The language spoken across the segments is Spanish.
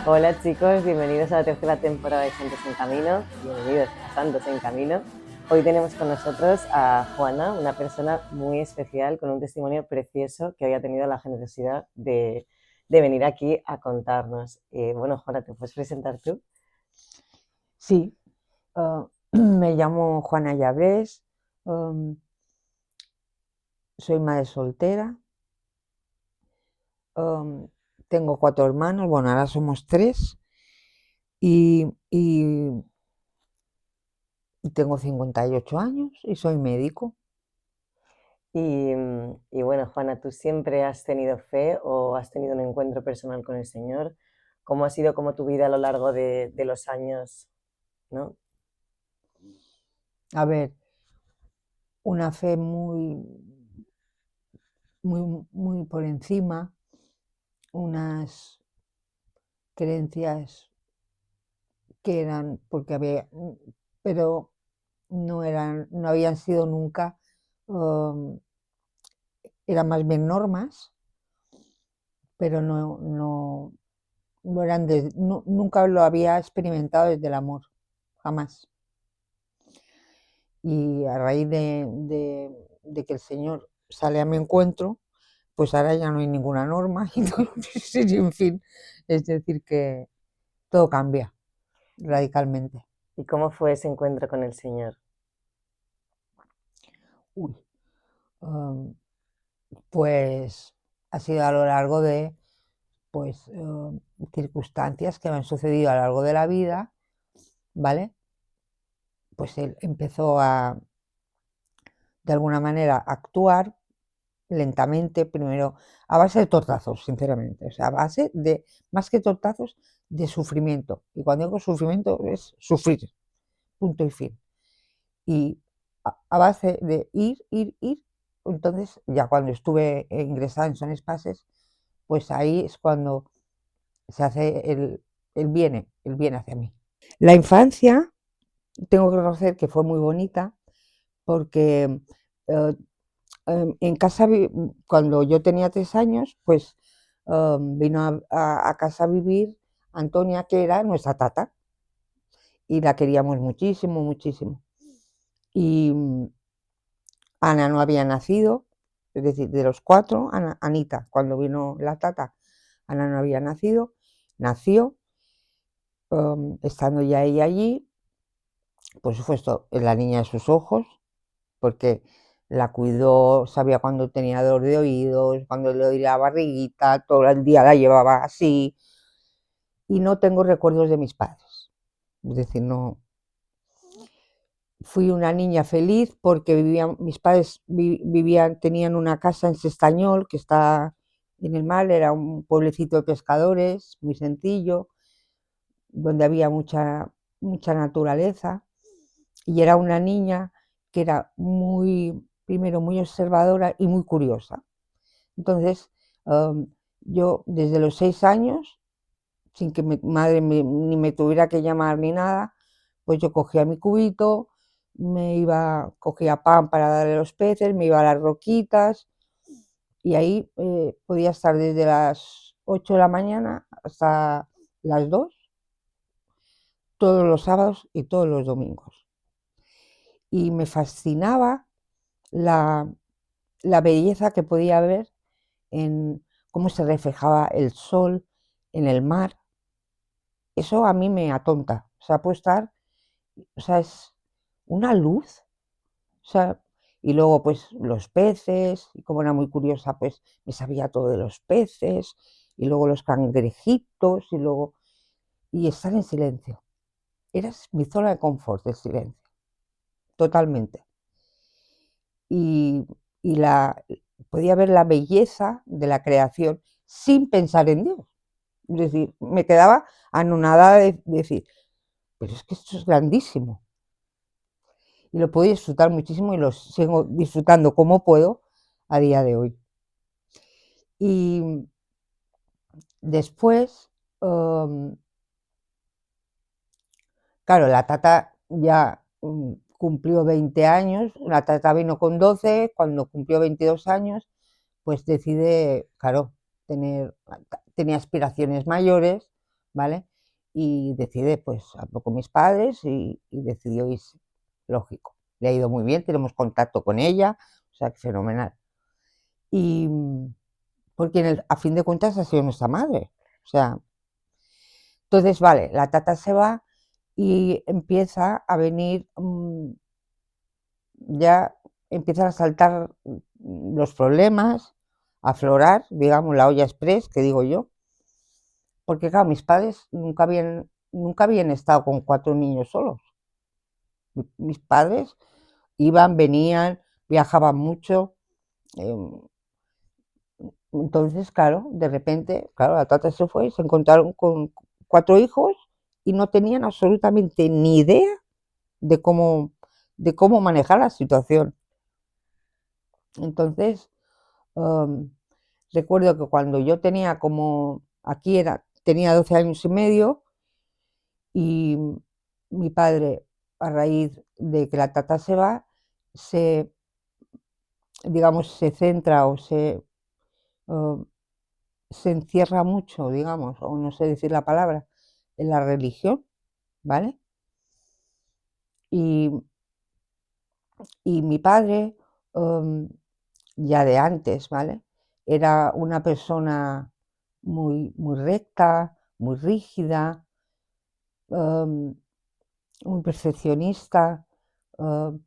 Hola chicos, bienvenidos a la tercera temporada de Santos en Camino, bienvenidos a Santos en Camino. Hoy tenemos con nosotros a Juana, una persona muy especial con un testimonio precioso que hoy ha tenido la generosidad de venir aquí a contarnos. Bueno, Juana, ¿te puedes presentar tú? Sí, me llamo Juana Llaves, soy madre soltera, em, tengo 4 hermanos, bueno, ahora somos tres y tengo 58 años y soy médico. Y bueno, Juana, ¿tú siempre has tenido fe o has tenido un encuentro personal con el Señor? ¿Cómo ha sido como tu vida a lo largo de los años, ¿no? A ver, una fe muy por encima, unas creencias que eran, porque había, pero no habían sido nunca, em, eran más bien normas, pero no eran nunca lo había experimentado desde el amor, jamás. Y a raíz de que el Señor sale a mi encuentro, pues ahora ya no hay ninguna norma, y en fin, es decir, que todo cambia radicalmente. ¿Y cómo fue ese encuentro con el Señor? Uy, um, pues ha sido a lo largo de pues, circunstancias que me han sucedido a lo largo de la vida, ¿vale? Pues él empezó de alguna manera, a actuar lentamente, primero, a base de tortazos, sinceramente, o sea, a base de, más que tortazos, de sufrimiento. Y cuando digo sufrimiento es sufrir, punto y fin. Y a base de ir, entonces ya cuando estuve ingresada en Son Espases, pues ahí es cuando se hace el bien hacia mí. La infancia, tengo que reconocer que fue muy bonita porque eh, en casa, cuando yo tenía 3 años, pues vino a casa a vivir Antonia, que era nuestra tata, y la queríamos muchísimo, muchísimo. Y Ana no había nacido, es decir, de los cuatro, Anita, cuando vino la tata, Ana no había nacido, nació, estando ya ella allí, por supuesto, la niña de sus ojos, porque la cuidó, sabía cuando tenía dolor de oídos, cuando le dolía la barriguita, todo el día la llevaba así, y no tengo recuerdos de mis padres. Es decir, no fui una niña feliz porque mis padres vivían, tenían una casa en Sestañol, que está en el mar, era un pueblecito de pescadores, muy sencillo, donde había mucha naturaleza, y era una niña que era primero muy observadora y muy curiosa. Entonces, yo desde los 6 años, sin que mi madre ni me tuviera que llamar ni nada, pues yo cogía mi cubito, cogía pan para darle a los peces, me iba a las roquitas y ahí podía estar desde las 8 de la mañana hasta las 2, todos los sábados y todos los domingos. Y me fascinaba la, la belleza que podía haber en cómo se reflejaba el sol en el mar. Eso a mí me atonta. O sea, puede estar, o sea, es una luz. O sea, y luego, pues, los peces, y como era muy curiosa, pues me sabía todo de los peces, y luego los cangrejitos, y estar en silencio. Era mi zona de confort, el silencio, totalmente. Y, y podía ver la belleza de la creación sin pensar en Dios. Es decir, me quedaba anonadada de decir, pero es que esto es grandísimo. Y lo puedo disfrutar muchísimo y lo sigo disfrutando como puedo a día de hoy. Y después, claro, la tata ya cumplió 20 años, la tata vino con 12, cuando cumplió 22 años, pues decide, claro, tenía aspiraciones mayores, ¿vale? Y decide, pues, habló con mis padres y decidió irse, lógico. Le ha ido muy bien, tenemos contacto con ella, o sea, que fenomenal. Y porque a fin de cuentas ha sido nuestra madre, o sea, entonces, vale, la tata se va y empieza a venir, ya empiezan a saltar los problemas, a aflorar, digamos, la olla express, que digo yo, porque claro, mis padres nunca habían estado con 4 niños solos. Mis padres iban, venían, viajaban mucho. em, Entonces, claro, de repente, claro, la tata se fue y se encontraron con 4 hijos y no tenían absolutamente ni idea de cómo, de cómo manejar la situación. Entonces, em, recuerdo que cuando yo tenía tenía 12 años y medio y mi padre, a raíz de que la tata se va, se, digamos, se centra eh, se encierra mucho, digamos, o no sé decir la palabra, en la religión, ¿vale? Y, y mi padre, em, ya de antes, ¿vale? Era una persona muy recta, muy rígida, em, muy perfeccionista, em,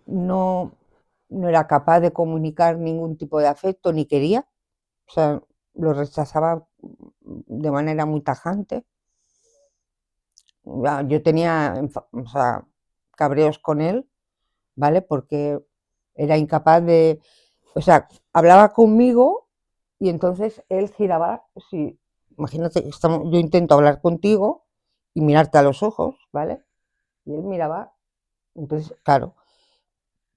no, no era capaz de comunicar ningún tipo de afecto, ni quería, o sea, lo rechazaba de manera muy tajante. Yo tenía, o sea, cabreos con él, ¿vale? Porque era incapaz de, o sea, hablaba conmigo y entonces él giraba, si, imagínate que yo intento hablar contigo y mirarte a los ojos, ¿vale? Y él miraba, entonces, claro,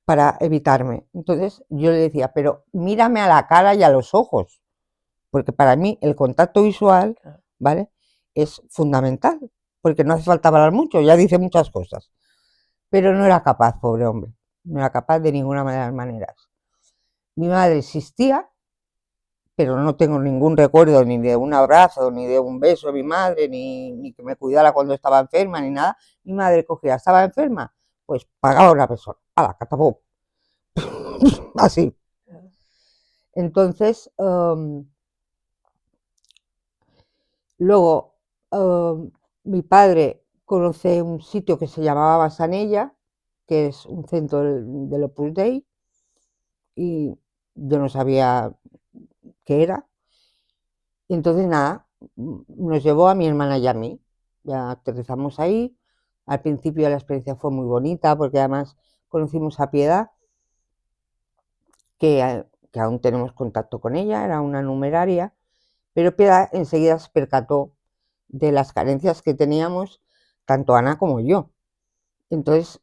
para evitarme. Entonces yo le decía, pero mírame a la cara y a los ojos, porque para mí el contacto visual, ¿vale? Es fundamental, porque no hace falta hablar mucho, ya dice muchas cosas, pero no era capaz, pobre hombre, no era capaz de ninguna de las maneras. Mi madre existía, pero no tengo ningún recuerdo ni de un abrazo, ni de un beso de mi madre, ni que me cuidara cuando estaba enferma, ni nada. Mi madre cogía, estaba enferma, pues pagaba a una persona, a la catapum, así. Entonces, luego, mi padre conoce un sitio que se llamaba Basanella, que es un centro del Opus Dei, y yo no sabía qué era. Y entonces, nada, nos llevó a mi hermana y a mí. Ya aterrizamos ahí. Al principio la experiencia fue muy bonita porque además conocimos a Piedad, que aún tenemos contacto con ella, era una numeraria, pero Piedad enseguida se percató de las carencias que teníamos, tanto Ana como yo. Entonces,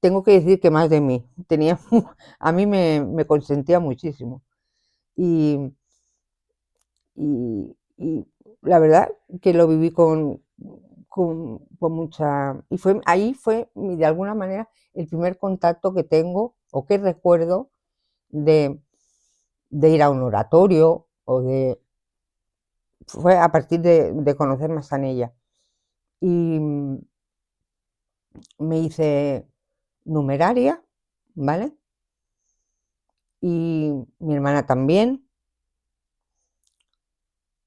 tengo que decir que más de mí. A mí me consentía muchísimo. Y, y la verdad que lo viví con mucha... Y ahí fue, de alguna manera, el primer contacto que tengo o que recuerdo de, de ir a un oratorio o de... Fue a partir de conocer más a ella. Y me hice numeraria, ¿vale? Y mi hermana también.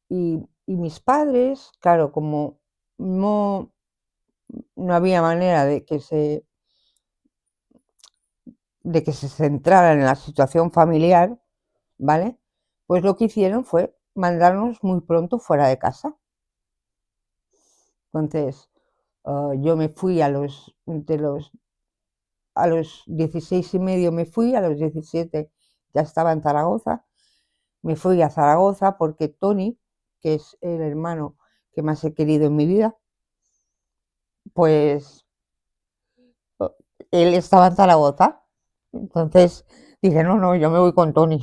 Y mis padres, claro, como no, no había manera de que se centraran en la situación familiar, ¿vale? Pues lo que hicieron fue mandarnos muy pronto fuera de casa. Entonces, yo me fui a los 16 y medio me fui, a los 17 ya estaba en Zaragoza. Me fui a Zaragoza porque Tony, que es el hermano que más he querido en mi vida, pues él estaba en Zaragoza. Entonces dije, no, no, yo me voy con Tony.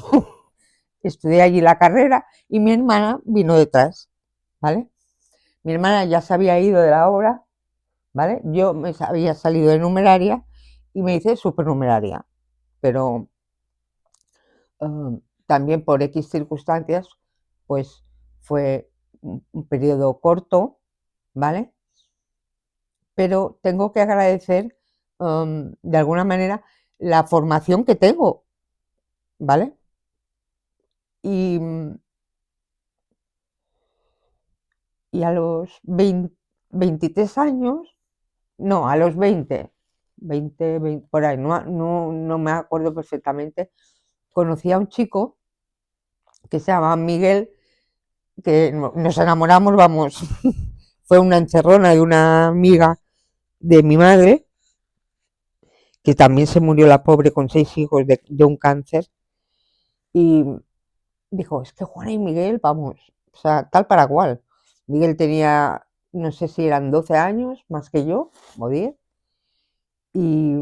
Estudié allí la carrera y mi hermana vino detrás, ¿vale? Mi hermana ya se había ido de la obra, ¿vale? Yo me había salido de numeraria y me hice supernumeraria, pero también por X circunstancias pues fue un periodo corto, ¿vale? Pero tengo que agradecer, de alguna manera, la formación que tengo, ¿vale? Y, y a los 23 años, no, a los 20 por ahí, no me acuerdo perfectamente, conocí a un chico que se llama Miguel, que nos enamoramos, vamos, fue una encerrona de una amiga de mi madre, que también se murió la pobre con 6 hijos de un cáncer, y dijo, es que Juana y Miguel, vamos, o sea, tal para cual. Miguel tenía, no sé si eran 12 años más que yo, o 10, y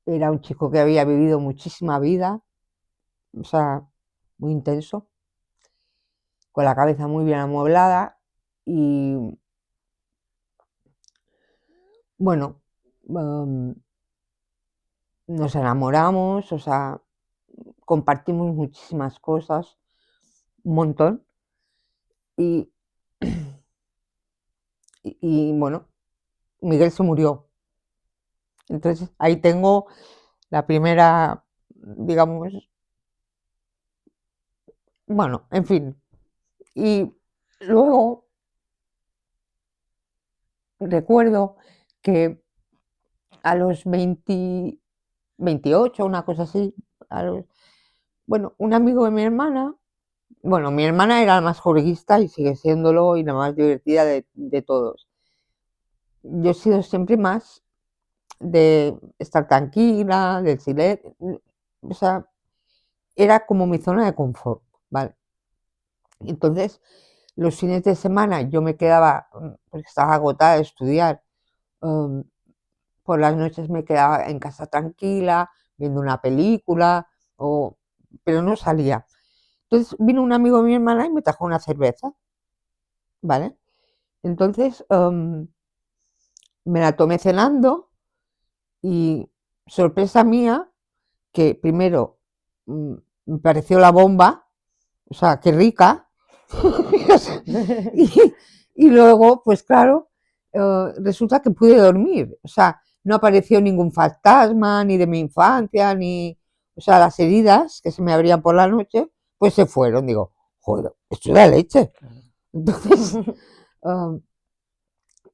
era un chico que había vivido muchísima vida, o sea, muy intenso, con la cabeza muy bien amueblada, y bueno, nos enamoramos, o sea, compartimos muchísimas cosas, un montón, y, y bueno, Miguel se murió. Entonces ahí tengo la primera, digamos, bueno, en fin. Y luego recuerdo que a los 20, 28, una cosa así, bueno, un amigo de mi hermana, bueno, mi hermana era la más juerguista y sigue siéndolo y la más divertida de todos. Yo he sido siempre más de estar tranquila, del silencio, o sea, era como mi zona de confort, ¿vale? Entonces, los fines de semana yo me quedaba, porque estaba agotada de estudiar, um, por las noches me quedaba en casa tranquila, viendo una película, pero no salía. Entonces vino un amigo de mi hermana y me trajo una cerveza, ¿vale? Entonces me la tomé cenando y sorpresa mía, que primero me pareció la bomba, o sea, qué rica, y, y luego, pues claro, resulta que pude dormir, o sea, no apareció ningún fantasma, ni de mi infancia, ni, o sea, las heridas que se me abrían por la noche, pues se fueron, digo, joder, esto es la leche. Entonces, um,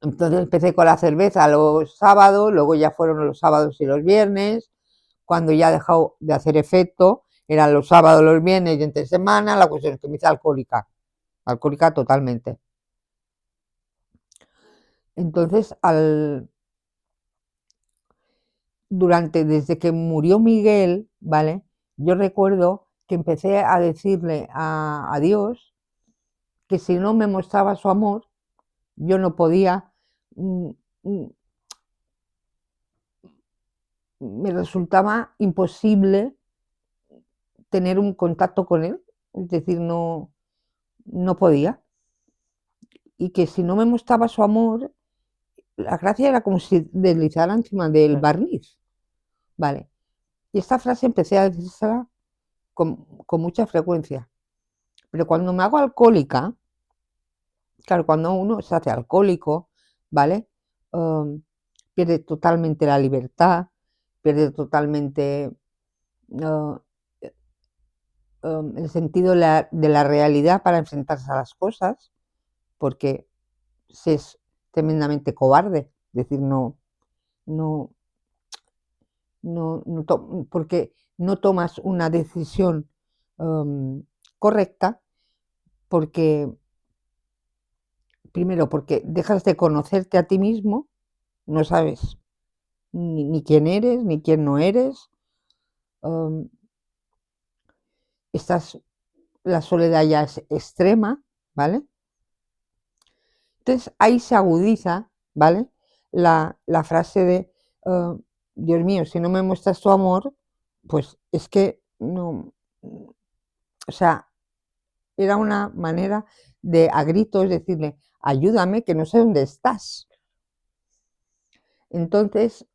entonces empecé con la cerveza los sábados, luego ya fueron los sábados y los viernes, cuando ya ha dejado de hacer efecto, eran los sábados, los viernes y entre semana, la cuestión es que me hice alcohólica, alcohólica totalmente. Entonces, desde que murió Miguel, ¿vale? Yo recuerdo que empecé a decirle a Dios que si no me mostraba su amor, yo no podía, mm, mm, me resultaba imposible tener un contacto con él, es decir, no podía. Y que si no me mostraba su amor, la gracia era como si deslizara encima del barniz, ¿vale? Y esta frase empecé a decírsela con mucha frecuencia. Pero cuando me hago alcohólica, claro, cuando uno se hace alcohólico, ¿vale? Um, pierde totalmente la libertad, pierde totalmente uh, el sentido de la realidad para enfrentarse a las cosas, porque se es tremendamente cobarde, es decir, no, porque no tomas una decisión correcta, porque primero, porque dejas de conocerte a ti mismo, no sabes ni quién eres, ni quién no eres, um, estás, la soledad ya es extrema, ¿vale? Entonces ahí se agudiza, ¿vale? La frase de, Dios mío, si no me muestras tu amor, pues es que no, o sea, era una manera de a gritos decirle, ayúdame, que no sé dónde estás. Entonces,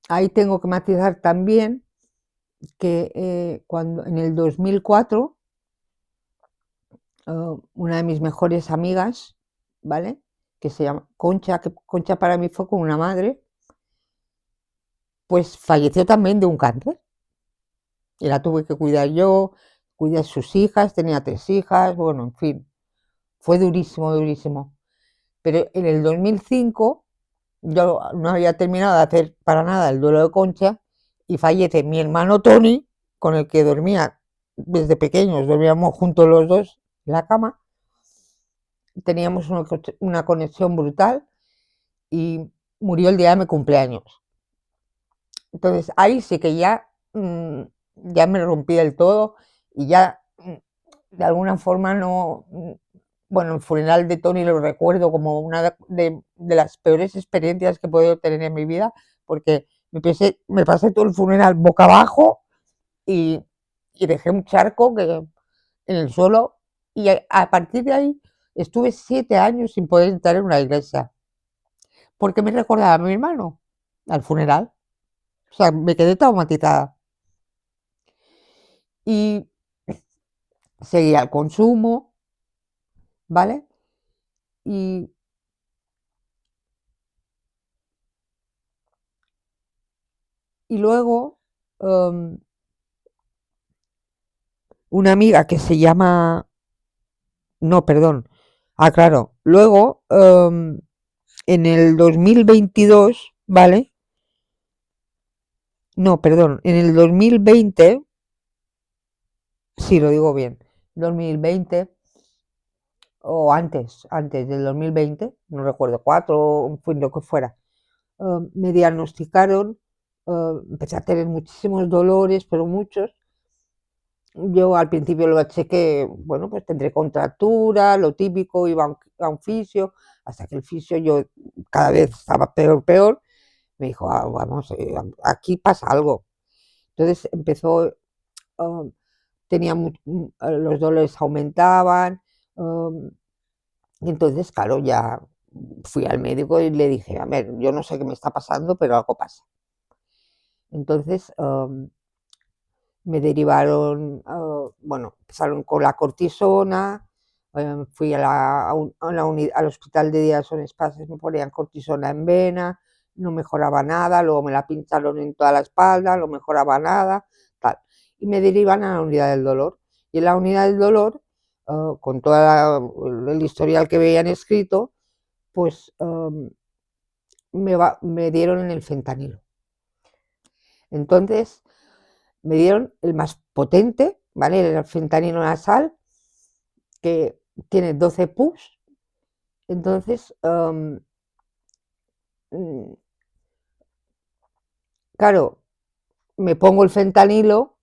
ahí tengo que matizar también que cuando en el 2004 una de mis mejores amigas, ¿vale? Que se llama Concha, que Concha para mí fue como una madre, pues falleció también de un cáncer. Y la tuve que cuidar yo, cuidé a sus hijas, tenía 3 hijas, bueno, en fin, fue durísimo, durísimo. Pero en el 2005 yo no había terminado de hacer para nada el duelo de Concha y fallece mi hermano Tony, con el que dormía desde pequeños, dormíamos juntos los dos en la cama, teníamos una conexión brutal y murió el día de mi cumpleaños. Entonces ahí sí que ya me rompí del todo y ya de alguna forma no, bueno, el funeral de Tony lo recuerdo como una de las peores experiencias que he podido tener en mi vida, porque me pasé todo el funeral boca abajo y, y dejé un charco en el suelo y a partir de ahí estuve 7 años sin poder entrar en una iglesia, porque me recordaba a mi hermano al funeral. O sea, me quedé traumatizada. Y seguía el consumo, ¿vale? Y, y luego una amiga que se llama... No, perdón. Ah, claro. Luego, en el 2022, ¿vale? No, perdón. En el 2020, sí, lo digo bien. 2020 o antes del 2020, no recuerdo, 4, en fin, lo que fuera, me diagnosticaron, empecé a tener muchísimos dolores, pero muchos. Yo al principio lo chequé, bueno, pues tendré contractura, lo típico, iba a un fisio, hasta que el fisio yo cada vez estaba peor, peor, me dijo, "Ah, vamos, aquí pasa algo". Entonces empezó, ah, los dolores aumentaban, y entonces, claro, ya fui al médico y le dije, a ver, yo no sé qué me está pasando, pero algo pasa. Entonces, me derivaron, bueno, empezaron con la cortisona, fui al hospital de día Son Espacios, me ponían cortisona en vena, no mejoraba nada, luego me la pincharon en toda la espalda, no mejoraba nada, tal. Y me derivan a la unidad del dolor. Y en la unidad del dolor, con todo el historial que veían escrito, pues me dieron el fentanilo. Entonces, me dieron el más potente, ¿vale? El fentanilo nasal, que tiene 12 push. Entonces, claro, me pongo el fentanilo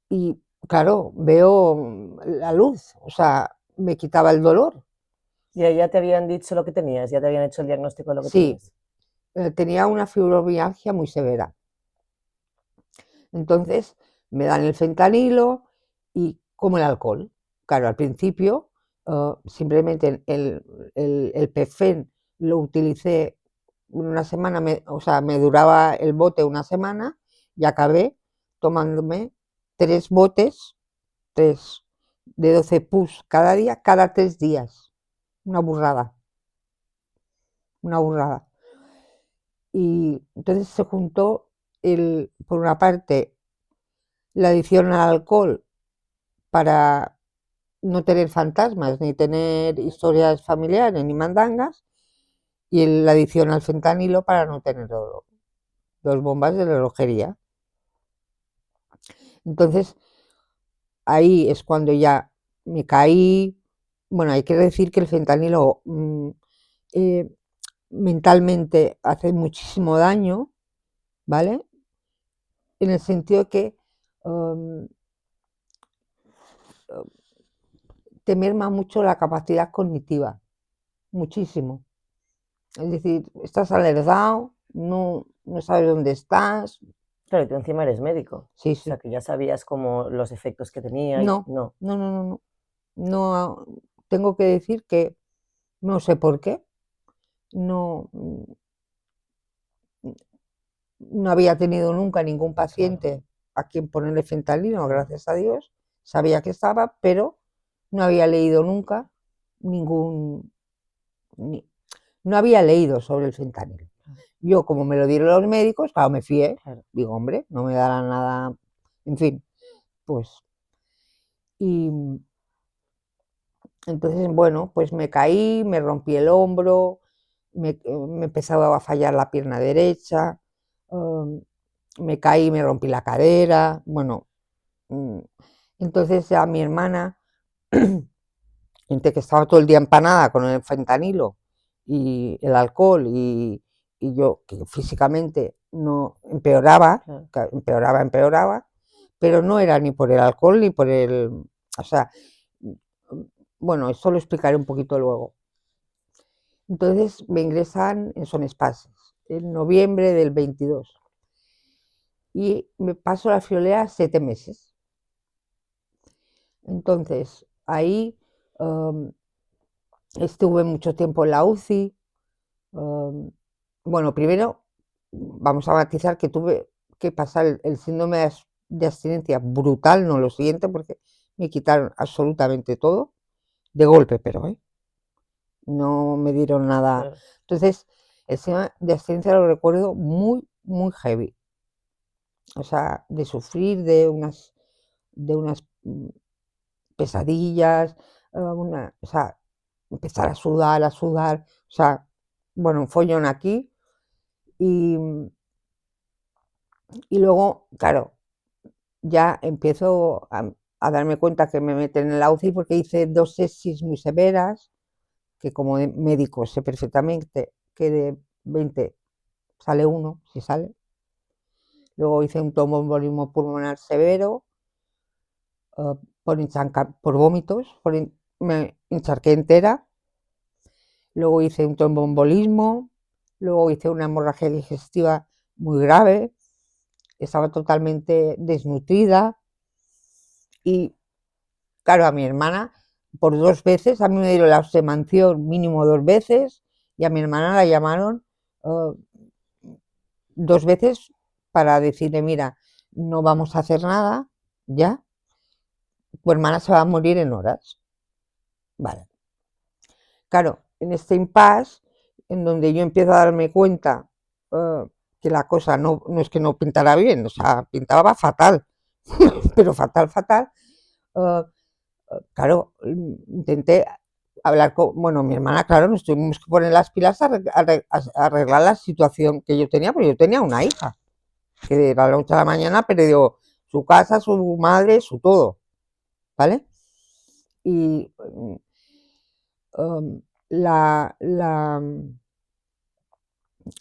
y, claro, veo la luz, o sea, me quitaba el dolor. ¿Y ya te habían dicho lo que tenías? ¿Ya te habían hecho el diagnóstico de lo que Sí, tenías? tenía una fibromialgia muy severa. Entonces, me dan el fentanilo y como el alcohol. Claro, al principio, simplemente el Pefen lo utilicé una semana, o sea, me duraba el bote una semana y acabé tomándome 3 botes, 3 de 12 push cada día, cada 3 días. Una burrada, una burrada. Y entonces se juntó, por una parte, la adicción al alcohol para no tener fantasmas, ni tener historias familiares, ni mandangas, y la adicción al fentanilo para no tener dolor. 2 bombas de relojería. Entonces, ahí es cuando ya me caí. Bueno, hay que decir que el fentanilo eh, mentalmente hace muchísimo daño, ¿vale? En el sentido que um, te merma mucho la capacidad cognitiva, muchísimo. Es decir, estás alertado, no sabes dónde estás. Claro, y tú encima eres médico. Sí, O sea, sí. que ya sabías como los efectos que tenía. No, No. no, no, no, no. No, tengo que decir que no sé por qué. No, no había tenido nunca ningún paciente. a quién ponerle fentanilo, gracias a Dios. Sabía que estaba, pero no había leído nunca ningún... no había leído sobre el fentanilo. Yo, como me lo dieron los médicos, claro, me fié. Claro. Digo, hombre, no me darán nada. En fin, pues. Y entonces, bueno, pues me caí, me rompí el hombro, me empezaba a fallar la pierna derecha, me caí, me rompí la cadera. Bueno, entonces ya mi hermana, entre que estaba todo el día empanada con el fentanilo y el alcohol y yo que físicamente no empeoraba, Claro. empeoraba, pero no era ni por el alcohol ni por el... O sea, bueno, eso lo explicaré un poquito luego. Entonces me ingresan en Son Espases en noviembre del 22 y me paso la friolera 7 meses. Entonces ahí estuve mucho tiempo en la UCI. Bueno, primero vamos a matizar que tuve que pasar el síndrome de abstinencia brutal, no lo siguiente, porque me quitaron absolutamente todo, de golpe, pero no me dieron nada. Claro. Entonces, el síndrome de abstinencia lo recuerdo muy, muy heavy. O sea, de sufrir de unas pesadillas, o sea, empezar a sudar, o sea, bueno, un follón aquí. Y, y luego, claro, ya empiezo a darme cuenta que me meten en la UCI porque hice 2 sepsis muy severas, que como médico sé perfectamente que de 20 sale uno, si sale. Luego hice un tromboembolismo pulmonar severo, por vómitos, me encharqué entera. Luego hice un tromboembolismo, luego hice una hemorragia digestiva muy grave, estaba totalmente desnutrida y, claro, a mi hermana por 2 veces, a mí me dieron la oxemanción mínimo 2 veces y a mi hermana la llamaron 2 veces para decirle, mira, no vamos a hacer nada, ya, tu hermana se va a morir en horas. Vale. Claro, en este impasse, en donde yo empiezo a darme cuenta que la cosa no es que no pintara bien, o sea, pintaba fatal, pero fatal, fatal. eh, claro, intenté hablar con, bueno, mi hermana, claro, nos tuvimos que poner las pilas a arreglar la situación que yo tenía, porque yo tenía una hija, que de la noche a la mañana perdió su casa, su madre, su todo, ¿vale? Y la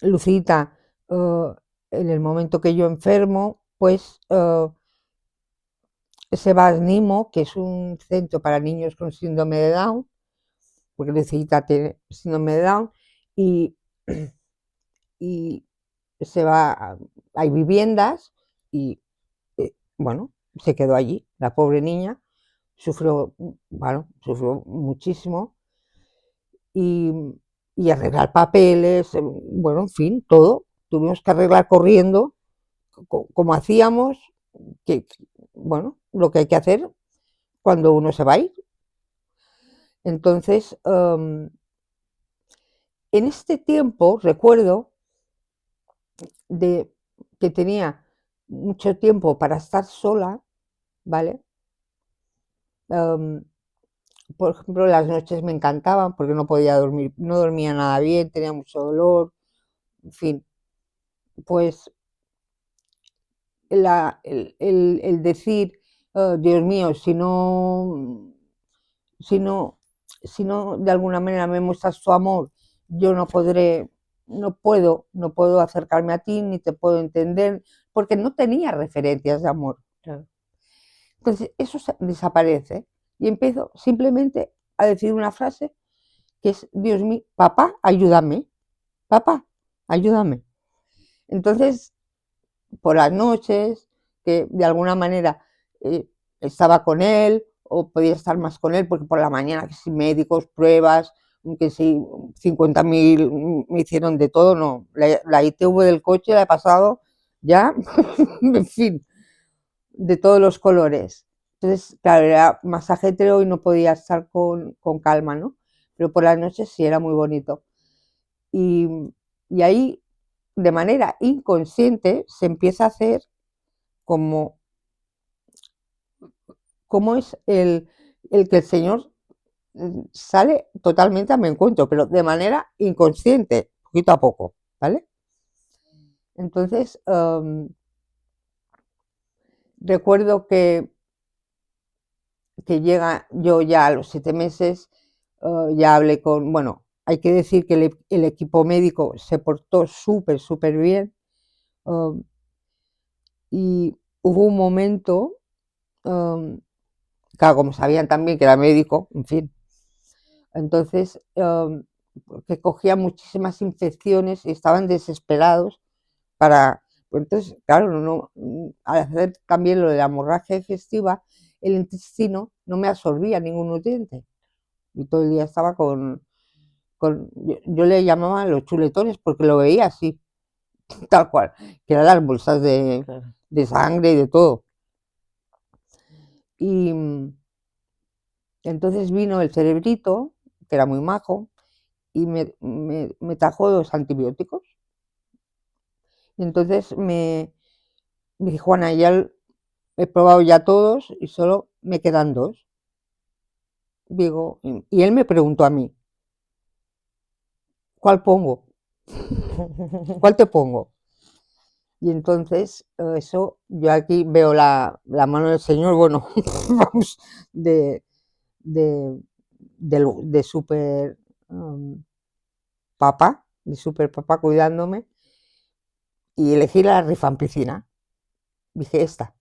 Lucita, en el momento que yo enfermo, pues se va a SNIMO, que es un centro para niños con síndrome de Down, porque Lucita tiene síndrome de Down, y, y se va, hay viviendas y, bueno, se quedó allí. La pobre niña sufrió, bueno, sufrió muchísimo y, y arreglar papeles, bueno, en fin, todo. Tuvimos que arreglar corriendo, como hacíamos, que, bueno, lo que hay que hacer cuando uno se va a ir. Entonces, en este tiempo recuerdo de que tenía mucho tiempo para estar sola, ¿vale? Por ejemplo, las noches me encantaban porque no podía dormir, no dormía nada bien, tenía mucho dolor, en fin, pues el decir, Dios mío, si no, si no de alguna manera me muestras tu amor, yo no podré, no puedo acercarme a ti, ni te puedo entender, porque no tenía referencias de amor. Claro. Entonces, eso desaparece y empiezo simplemente a decir una frase que es, Dios mío, papá, ayúdame. Entonces, por las noches, que de alguna manera estaba con él o podía estar más con él, porque por la mañana que si médicos, pruebas, que si 50.000 me hicieron de todo, no. La ITV del coche la he pasado ya, en fin. de todos los colores. Entonces, claro, era más ajetreo y no podía estar con calma, ¿no? Pero por las noches sí era muy bonito. Y, y ahí, de manera inconsciente, se empieza a hacer como, como es el que el Señor sale totalmente a mi encuentro, pero de manera inconsciente, poquito a poco, ¿vale? Entonces, recuerdo que llega yo ya a los 7 meses, ya hablé con, bueno, hay que decir que el equipo médico se portó súper, súper bien, um, y hubo un momento, um, claro, como sabían también que era médico, en fin, entonces, que cogía muchísimas infecciones y estaban desesperados para, pues entonces, claro, al hacer también lo de la hemorragia digestiva, el intestino no me absorbía ningún nutriente y todo el día estaba yo le llamaba los chuletones porque lo veía así, tal cual, que eran las bolsas Claro. de sangre y de todo. Y entonces vino el cerebrito, que era muy majo, y me trajo 2 antibióticos. Y entonces me dijo, Juana, ya he probado ya todos y solo me quedan 2. Digo, y él me preguntó a mí, ¿cuál pongo? ¿Cuál te pongo? Y entonces, eso, yo aquí veo la mano del Señor, bueno, vamos, de, de, de super papá, de super papá cuidándome, y elegí la rifampicina. Dije, esta.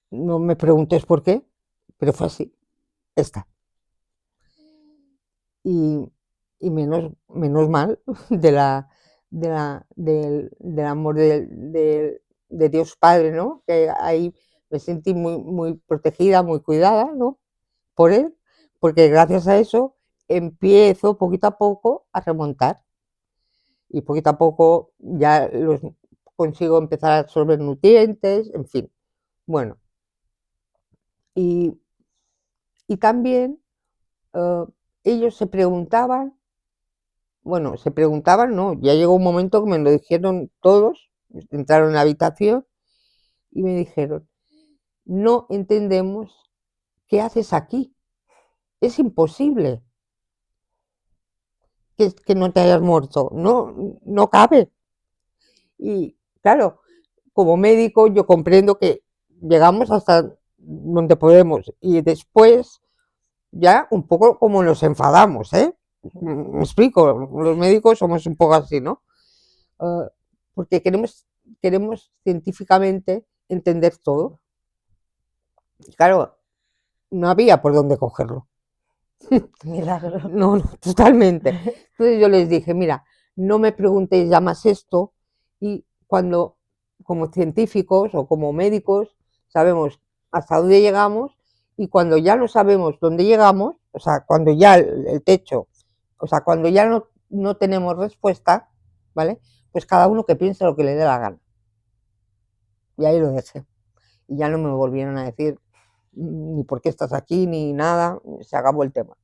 No me preguntes por qué, pero fue así, esta. Y, y menos mal del amor de Dios Padre, ¿no? Que ahí me sentí muy, muy protegida, muy cuidada, ¿no? Por Él, porque gracias a eso empiezo poquito a poco a remontar y poquito a poco ya consigo empezar a absorber nutrientes, en fin. Bueno, y, y también eh, ellos se preguntaban. Bueno, se preguntaban, no, ya llegó un momento que me lo dijeron todos, entraron en la habitación y me dijeron, no entendemos qué haces aquí, es imposible que no te hayas muerto, no, no cabe. Y claro, como médico yo comprendo que llegamos hasta donde podemos y después ya un poco como nos enfadamos, ¿eh? Me explico, los médicos somos un poco así, ¿no? Uh, porque queremos científicamente entender todo. Y claro, no había por dónde cogerlo. Milagro. No, no, totalmente. Entonces yo les dije, mira, no me preguntéis ya más esto y cuando, como científicos o como médicos, sabemos hasta dónde llegamos y cuando ya no sabemos dónde llegamos, o sea, cuando ya el techo, o sea, cuando ya no tenemos respuesta, ¿vale? Pues cada uno que piense lo que le dé la gana. Y ahí lo dejé. Y ya no me volvieron a decir ni por qué estás aquí, ni nada, se acabó el tema.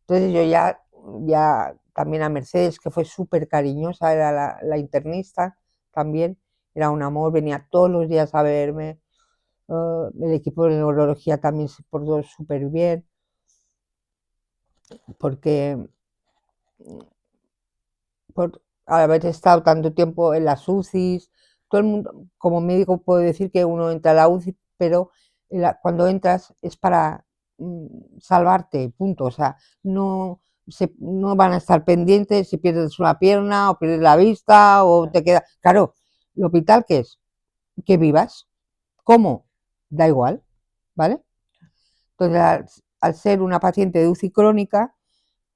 Entonces yo ya también a Mercedes, que fue súper cariñosa, era la internista también, era un amor, venía todos los días a verme, el equipo de neurología también se portó súper bien, porque por haber estado tanto tiempo en las UCIs, todo el mundo, como médico puedo decir que uno entra a la UCI, pero cuando entras es para salvarte, punto. O sea, no van a estar pendientes si pierdes una pierna o pierdes la vista o te queda. Claro, lo vital que es que vivas. ¿Cómo? Da igual, ¿vale? Entonces, al ser una paciente de UCI crónica,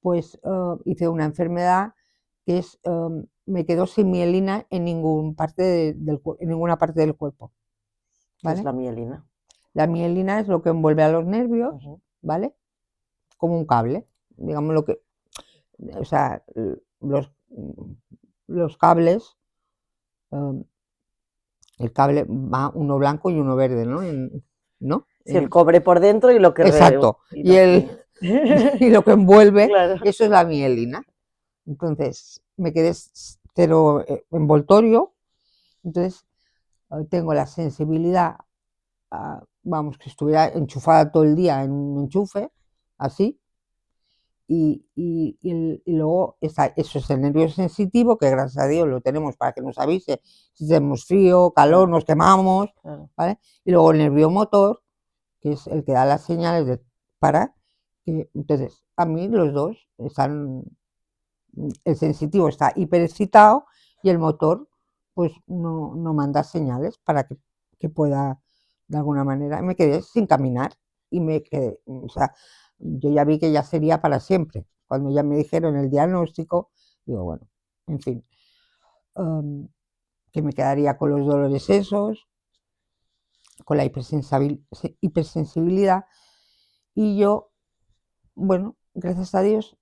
pues hice una enfermedad que es, me quedó sin mielina en, en ninguna parte del cuerpo, ¿Qué es ¿vale? la mielina? La mielina es lo que envuelve a los nervios, Ujú. ¿vale? Como un cable, digamos lo que, o sea, los cables, um, El cable va uno blanco y uno verde, ¿no? ¿No? Sí, el cobre por dentro y lo que... Exacto. Y lo que envuelve, Claro. eso es la mielina. Entonces, me quedé cero envoltorio. Entonces, tengo la sensibilidad, vamos, que estuviera enchufada todo el día en un enchufe, así. Y luego eso es el nervio sensitivo, que gracias a Dios lo tenemos para que nos avise si tenemos frío, calor, nos quemamos, ¿vale? Y luego el nervio motor, que es el que da las señales para que, entonces, a mí los dos están, el sensitivo está hiperexcitado y el motor pues no manda señales para que pueda de alguna manera. Me quedé sin caminar y me quedé, o sea, yo ya vi que ya sería para siempre. Cuando ya me dijeron el diagnóstico, digo, bueno, en fin, que me quedaría con los dolores esos, con la hipersensibilidad, y yo, bueno, gracias a Dios,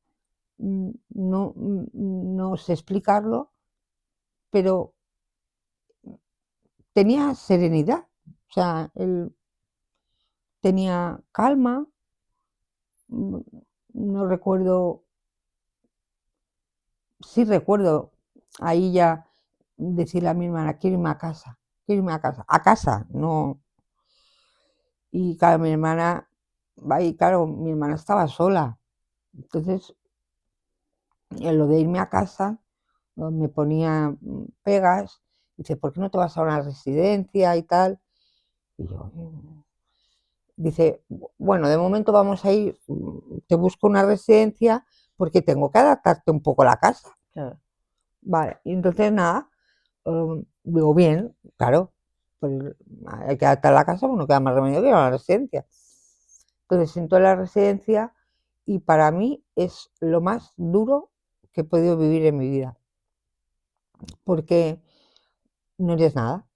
no sé explicarlo, pero tenía serenidad, o sea, él tenía calma, no recuerdo, sí recuerdo ahí ya decirle a mi hermana, quiero irme a casa, no. Y claro, mi hermana, y claro, mi hermana estaba sola, entonces en lo de irme a casa me ponía pegas, dice, ¿por qué no te vas a una residencia y tal? Y yo, dice, bueno, de momento vamos a ir, te busco una residencia porque tengo que adaptarte un poco a la casa. Claro. Vale, y entonces nada, digo, bien, claro, pues hay que adaptar la casa, pues no queda más remedio que ir a la residencia. Entonces siento la residencia y para mí es lo más duro que he podido vivir en mi vida, porque no eres nada,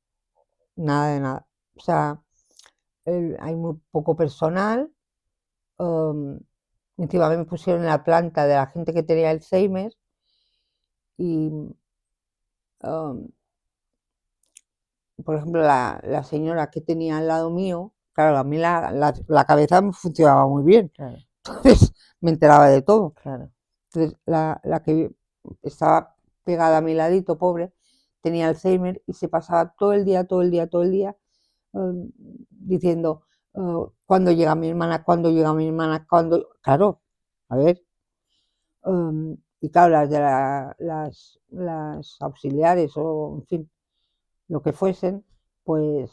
nada de nada. O sea, hay muy poco personal. Encima me pusieron en la planta de la gente que tenía Alzheimer y, um, por ejemplo, la señora que tenía al lado mío, claro, a mí la cabeza me funcionaba muy bien, Claro. Entonces me enteraba de todo. Claro. Entonces la que estaba pegada a mi ladito, pobre, tenía Alzheimer y se pasaba todo el día, todo el día, todo el día diciendo, ¿cuándo llega mi hermana? ¿Cuándo llega mi hermana? ¿Cuándo? Claro, a ver. Y claro, las auxiliares o, en fin, lo que fuesen, pues,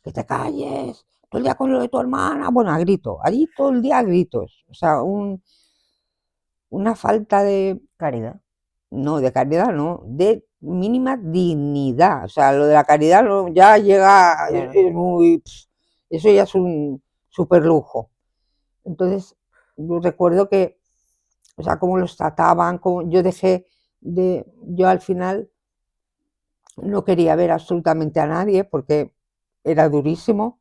que te calles, todo el día con lo de tu hermana, bueno, a grito, allí todo el día a gritos. O sea, una falta de Caridad. no, de caridad no, de mínima dignidad. O sea, lo de la caridad ya llega, Claro. es muy, eso ya es un super lujo. Entonces, yo recuerdo que, o sea, cómo los trataban, yo al final no quería ver absolutamente a nadie porque era durísimo.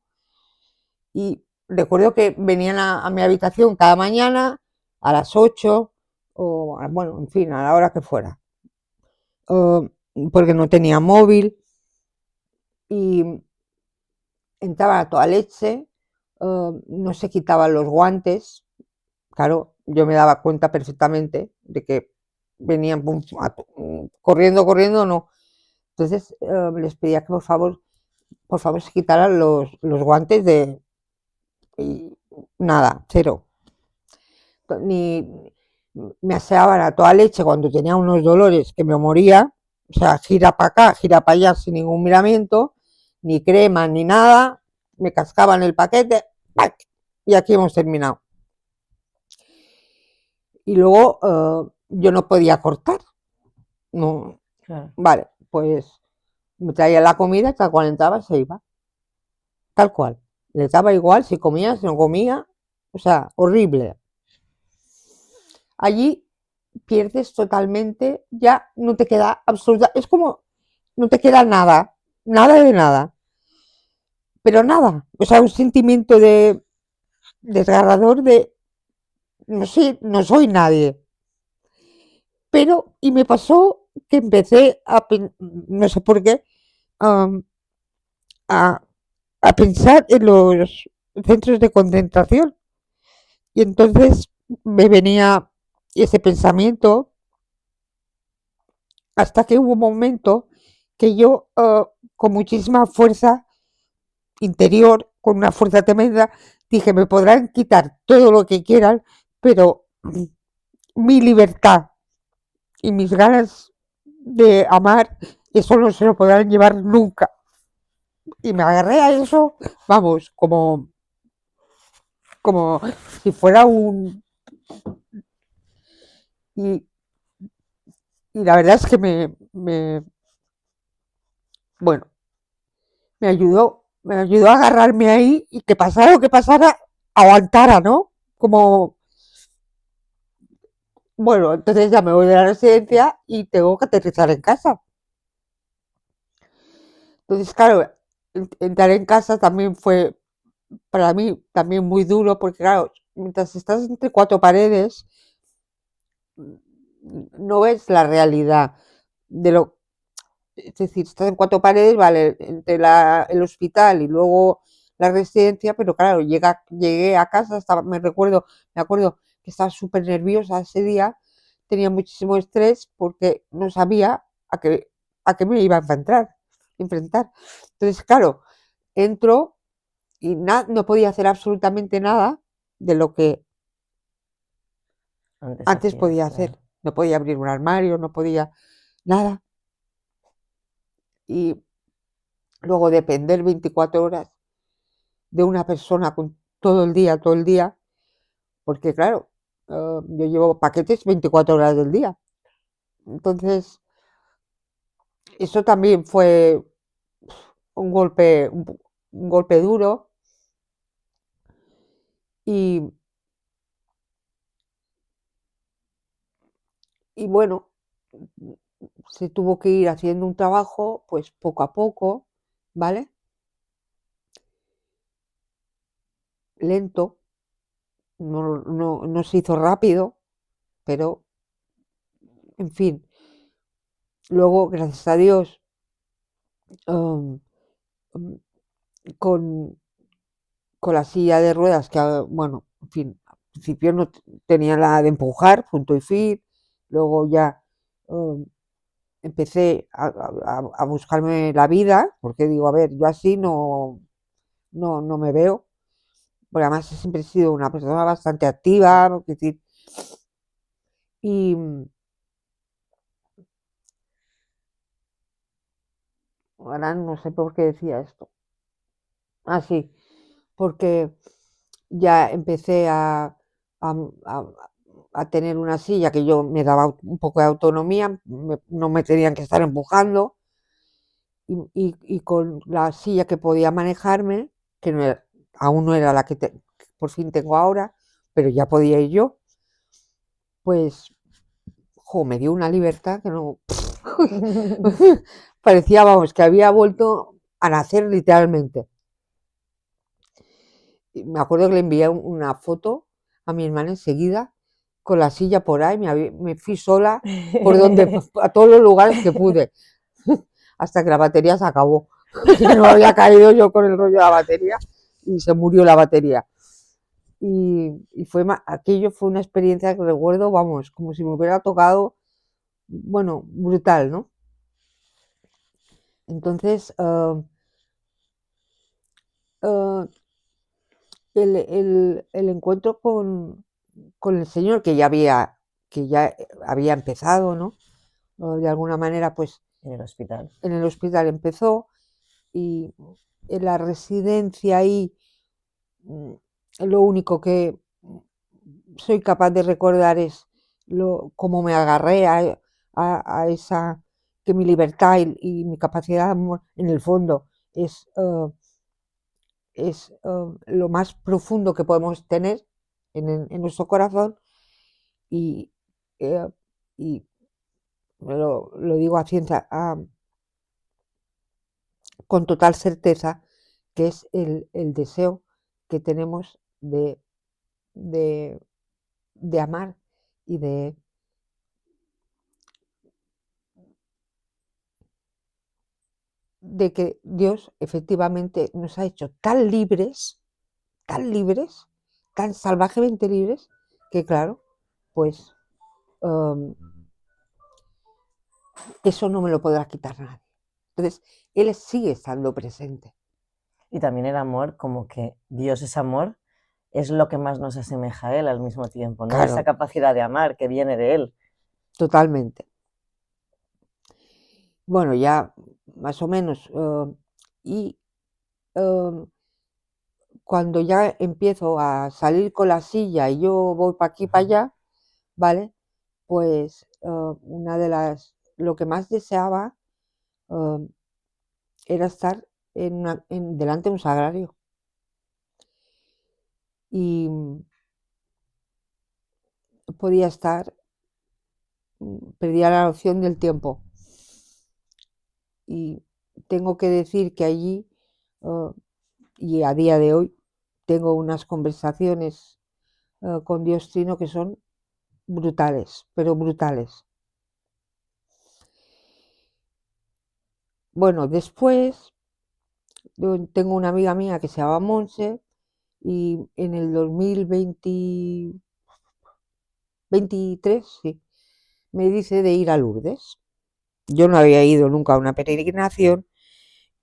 Y recuerdo que venían a mi habitación cada mañana a las 8 o, bueno, en fin, a la hora que fuera. Porque no tenía móvil y entraba a toda leche, no se quitaban los guantes. Claro, yo me daba cuenta perfectamente de que venían corriendo, corriendo, no. Entonces les pedía que por favor se quitaran los guantes y nada, cero. Ni me aseaban a toda leche cuando tenía unos dolores que me moría, o sea, gira para acá, gira para allá sin ningún miramiento, ni crema ni nada, me cascaban el paquete y aquí hemos terminado. Y luego yo no podía cortar, no, Claro. vale, pues me traía la comida, tal cual entraba se iba, tal cual, le daba igual si comía, si no comía, o sea, horrible. Allí pierdes totalmente, ya no te queda absoluta, es como no te queda nada, nada de nada, pero nada, o sea, un sentimiento de desgarrador de no sé, no soy nadie. Pero, y me pasó que empecé no sé por qué, um, a, a pensar en los centros de concentración. Y entonces me venía ese pensamiento hasta que hubo un momento que yo, con muchísima fuerza interior, con una fuerza tremenda, dije, me podrán quitar todo lo que quieran, pero mi libertad y mis ganas de amar, eso no se lo podrán llevar nunca. Y me agarré a eso, vamos, como si fuera un... Y, y la verdad es que bueno, me ayudó a agarrarme ahí y que pasara lo que pasara, aguantara, ¿no? Como, bueno, entonces ya me voy de la residencia y tengo que aterrizar en casa. Entonces, claro, entrar en casa también fue para mí también muy duro porque, claro, mientras estás entre cuatro paredes, no ves la realidad de lo... Es decir, estás en cuatro paredes, vale, entre el hospital y luego la residencia, pero claro, llegué a casa, me acuerdo que estaba súper nerviosa ese día, tenía muchísimo estrés porque no sabía a qué me iba a enfrentar. Entonces, claro, entro y no podía hacer absolutamente nada de lo que Antes antes hacías, podía claro. hacer. No podía abrir un armario, no podía nada. Y luego depender 24 horas de una persona con todo el día, porque claro, yo llevo paquetes 24 horas del día. Entonces, eso también fue un golpe, un golpe duro y, y bueno, se tuvo que ir haciendo un trabajo, pues poco a poco, ¿vale? Lento, no se hizo rápido, pero en fin, luego, gracias a Dios, um, um, con, con la silla de ruedas, que bueno, en fin, al principio no tenía la de empujar, punto y fin, luego ya um, empecé a buscarme la vida, porque digo, a ver, yo así no me veo, porque además siempre he sido una persona bastante activa, es decir, y ahora no sé por qué decía esto. Ah, sí, porque ya empecé a- a tener una silla que yo me daba un poco de autonomía, no me tenían que estar empujando, y con la silla que podía manejarme, que aún no era la que por fin tengo ahora, pero ya podía ir yo, pues me dio una libertad que no... Parecía, vamos, que había vuelto a nacer literalmente. Y me acuerdo que le envié una foto a mi hermana enseguida con la silla por ahí, me fui sola por donde, a todos los lugares que pude, hasta que la batería se acabó. Que no había caído yo con el rollo de la batería y se murió la batería. Y aquello fue una experiencia que recuerdo, vamos, como si me hubiera tocado, bueno, brutal, ¿no? Entonces, uh, el encuentro con el Señor que ya había empezado, ¿no? De alguna manera, pues En el hospital. en el hospital empezó y en la residencia ahí, mm, lo único que soy capaz de recordar es cómo me agarré a esa, que mi libertad y mi capacidad de amor en el fondo es lo más profundo que podemos tener en nuestro corazón y, eh, y lo digo a ciencia, con total certeza, que es el deseo que tenemos de, de amar y de que Dios efectivamente nos ha hecho tan libres, tan salvajemente libres, que claro, pues um, eso no me lo podrá quitar nadie. Entonces, Él sigue estando presente. Y también el amor, como que Dios es amor, es lo que más nos asemeja a Él al mismo tiempo, ¿no? Claro. Esa capacidad de amar que viene de Él. Totalmente. Bueno, ya más o menos. Y cuando ya empiezo a salir con la silla y yo voy para aquí, para allá, ¿vale? Pues lo que más deseaba eh, era estar delante de un sagrario. Y podía estar, perdía la noción del tiempo. Y tengo que decir que allí, y a día de hoy, tengo unas conversaciones con Dios Trino que son brutales, pero brutales. Bueno, después yo tengo una amiga mía que se llama Monse y en el 2023, sí, me dice de ir a Lourdes. Yo no había ido nunca a una peregrinación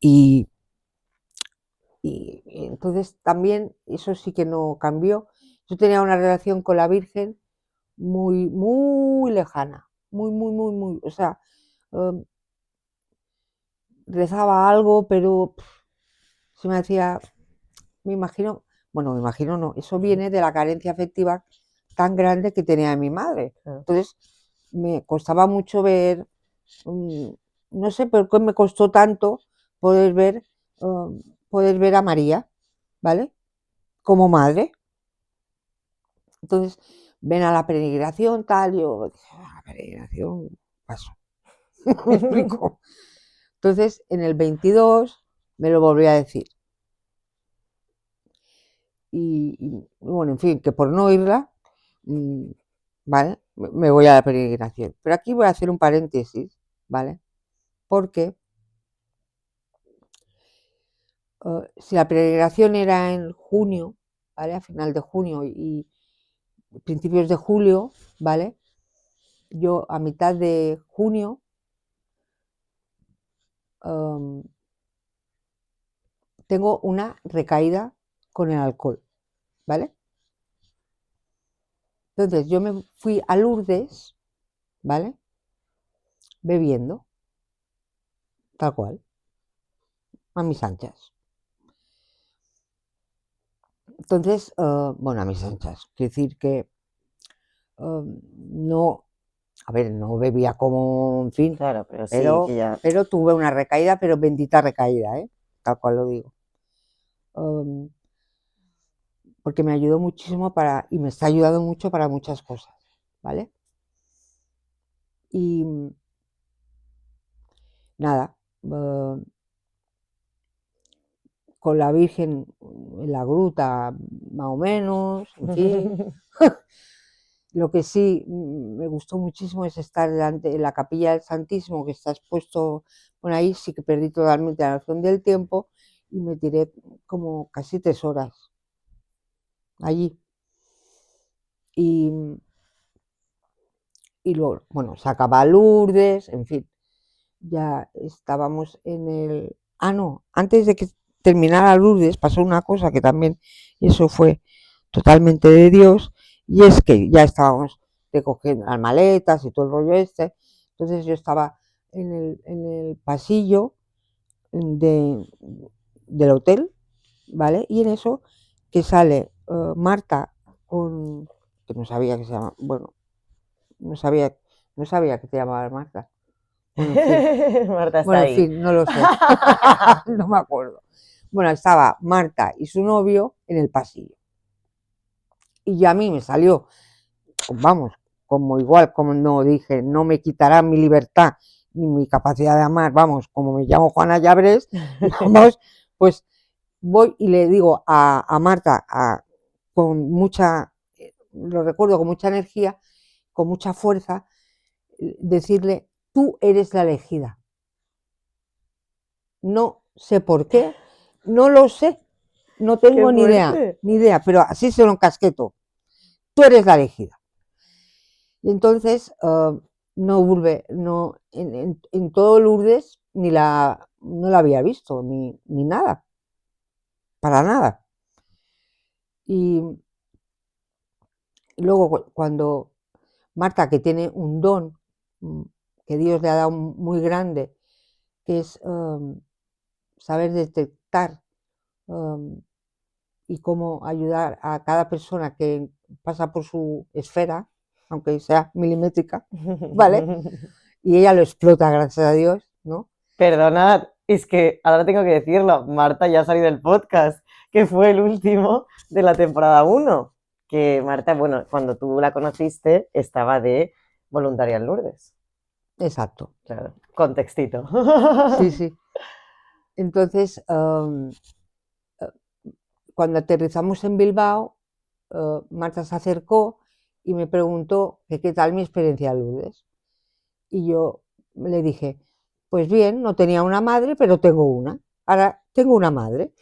y, y entonces también eso sí que no cambió. Yo tenía una relación con la Virgen muy, muy lejana, muy, muy, muy, muy, o sea, um, rezaba algo, pero se me hacía, me imagino, bueno, me imagino no, eso viene de la carencia afectiva tan grande que tenía de mi madre. Entonces, me costaba mucho ver, no sé por qué me costó tanto poder ver, poder ver a María, ¿vale? Como madre. Entonces, ven a la peregrinación, tal, yo dije, la peregrinación, paso. ¿Me explico? Entonces, en el 22 me lo volví a decir. Y bueno, en fin, que por no irla, ¿vale? Me voy a la peregrinación. Pero aquí voy a hacer un paréntesis, ¿vale? Porque si la peregrinación era en junio, ¿vale? A final de junio y principios de julio, ¿vale? Yo a mitad de junio tengo una recaída con el alcohol, ¿vale? Entonces yo me fui a Lourdes, ¿vale? Bebiendo, tal cual, a mis anchas. Entonces, bueno, a mis anchas, quiero decir que no, a ver, no bebía como, en fin, claro, pero sí, que ya... pero tuve una recaída, pero bendita recaída, ¿eh? Tal cual lo digo. Um, porque me ayudó muchísimo y me está ayudando mucho para muchas cosas, ¿vale? Y nada, con la Virgen en la gruta, más o menos, en fin. Lo que sí me gustó muchísimo es estar delante en la capilla del Santísimo, que está expuesto por ahí, sí que perdí totalmente la noción del tiempo y me tiré como casi 3 horas allí. Y, y luego, bueno, se acaba Lourdes, en fin, ya estábamos en el... Ah, no, antes de que terminara Lourdes pasó una cosa que también, eso fue totalmente de Dios, y es que ya estábamos recogiendo las maletas y todo el rollo este, entonces yo estaba en el pasillo de, del hotel, ¿vale? Y en eso que sale Marta con, que no sabía que se llama, bueno, no sabía que se llamaba Marta. Bueno, en fin, Marta está bueno, en ahí. fin, no lo sé, no me acuerdo. Bueno, estaba Marta y su novio en el pasillo. Y ya a mí me salió, vamos, como igual, como no dije, no me quitará mi libertad ni mi capacidad de amar, vamos, como me llamo Juana Llabres, vamos, pues voy y le digo a Marta con mucha, lo recuerdo con mucha energía, con mucha fuerza, decirle, tú eres la elegida. no sé por qué, no lo sé, no ¡Qué tengo fuerte! ni idea, pero así se lo encasqueto. Tú eres la elegida. Y entonces no vuelve, no, en todo Lourdes no la había visto, ni nada, para nada. Y luego cuando Marta, que tiene un don mm, que Dios le ha dado muy grande, que es saber detectar um, y cómo ayudar a cada persona que pasa por su esfera, aunque sea milimétrica, ¿vale? Y ella lo explota, gracias a Dios, ¿no? Perdonad, es que ahora tengo que decirlo, Marta ya ha salido del podcast, que fue el último de la temporada 1, que Marta, bueno, cuando tú la conociste, estaba de voluntaria en Lourdes. Exacto. Claro, contextito. Sí, sí. Entonces, cuando aterrizamos en Bilbao, Marta se acercó y me preguntó que qué tal mi experiencia en Lourdes. Y yo le dije, pues bien, no tenía una madre, pero tengo una. Ahora tengo una madre,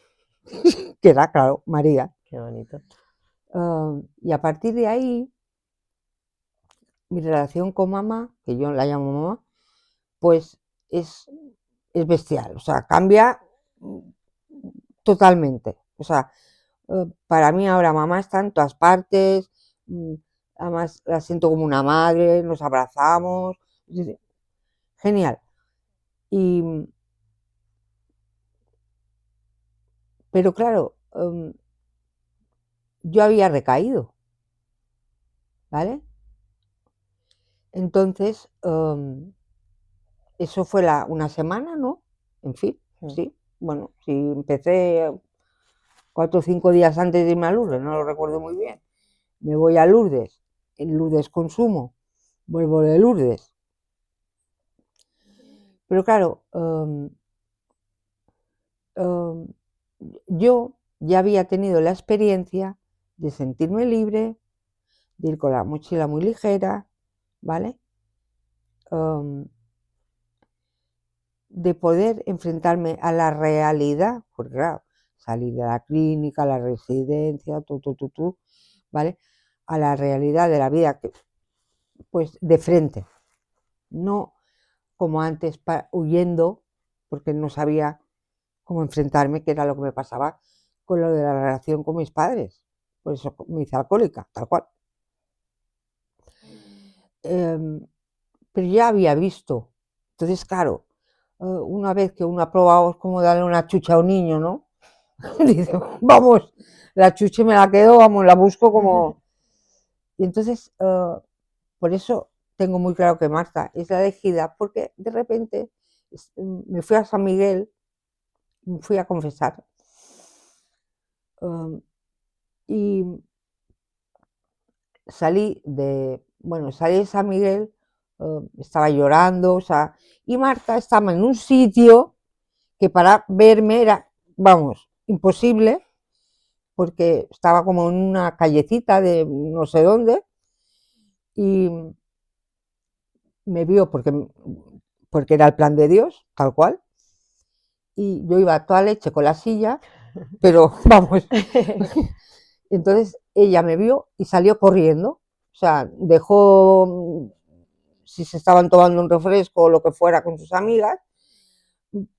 que era, claro, María. Qué bonito. Y a partir de ahí, mi relación con mamá, que yo la llamo mamá, pues es, es bestial. O sea, cambia totalmente. O sea, para mí ahora mamá está en todas partes, mm, además la siento como una madre, nos abrazamos, genial. Y, pero claro, yo había recaído, ¿vale? Entonces, eso fue una semana, ¿no? En fin, Mm. sí. Bueno, sí, empecé 4 o 5 días antes de irme a Lourdes, no lo recuerdo muy bien. Me voy a Lourdes, en Lourdes consumo, vuelvo de Lourdes. Pero claro, um, yo ya había tenido la experiencia de sentirme libre, de ir con la mochila muy ligera, ¿vale? Um, de poder enfrentarme a la realidad, porque claro, salir de la clínica, la residencia, ¿vale? A la realidad de la vida, pues de frente, no como antes huyendo, porque no sabía cómo enfrentarme, que era lo que me pasaba con lo de la relación con mis padres. Por eso me hice alcohólica, tal cual. Pero ya había visto. Entonces, claro, una vez que uno ha probado es como darle una chucha a un niño, ¿no? Dice, vamos, la chucha me la quedo, vamos, la busco como... Y entonces, por eso tengo muy claro que Marta es la elegida, porque de repente me fui a San Miguel, me fui a confesar, y salí de San Miguel, estaba llorando, o sea, y Marta estaba en un sitio que para verme era, vamos, imposible, porque estaba como en una callecita de no sé dónde, y me vio porque era el plan de Dios, tal cual, y yo iba a toda leche con la silla, pero vamos, entonces ella me vio y salió corriendo, o sea, dejó, si se estaban tomando un refresco o lo que fuera con sus amigas,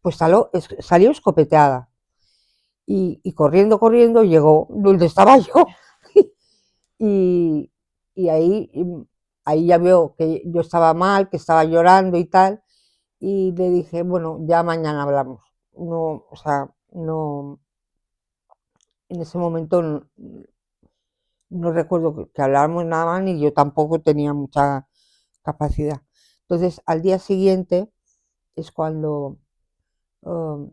pues salió escopeteada. Y corriendo, corriendo, llegó donde estaba yo. y, y ahí ya veo que yo estaba mal, que estaba llorando y tal. Y le dije, bueno, ya mañana hablamos. No, o sea, no, en ese momento no recuerdo que habláramos nada más, ni yo tampoco tenía mucha capacidad. Entonces, al día siguiente es cuando um,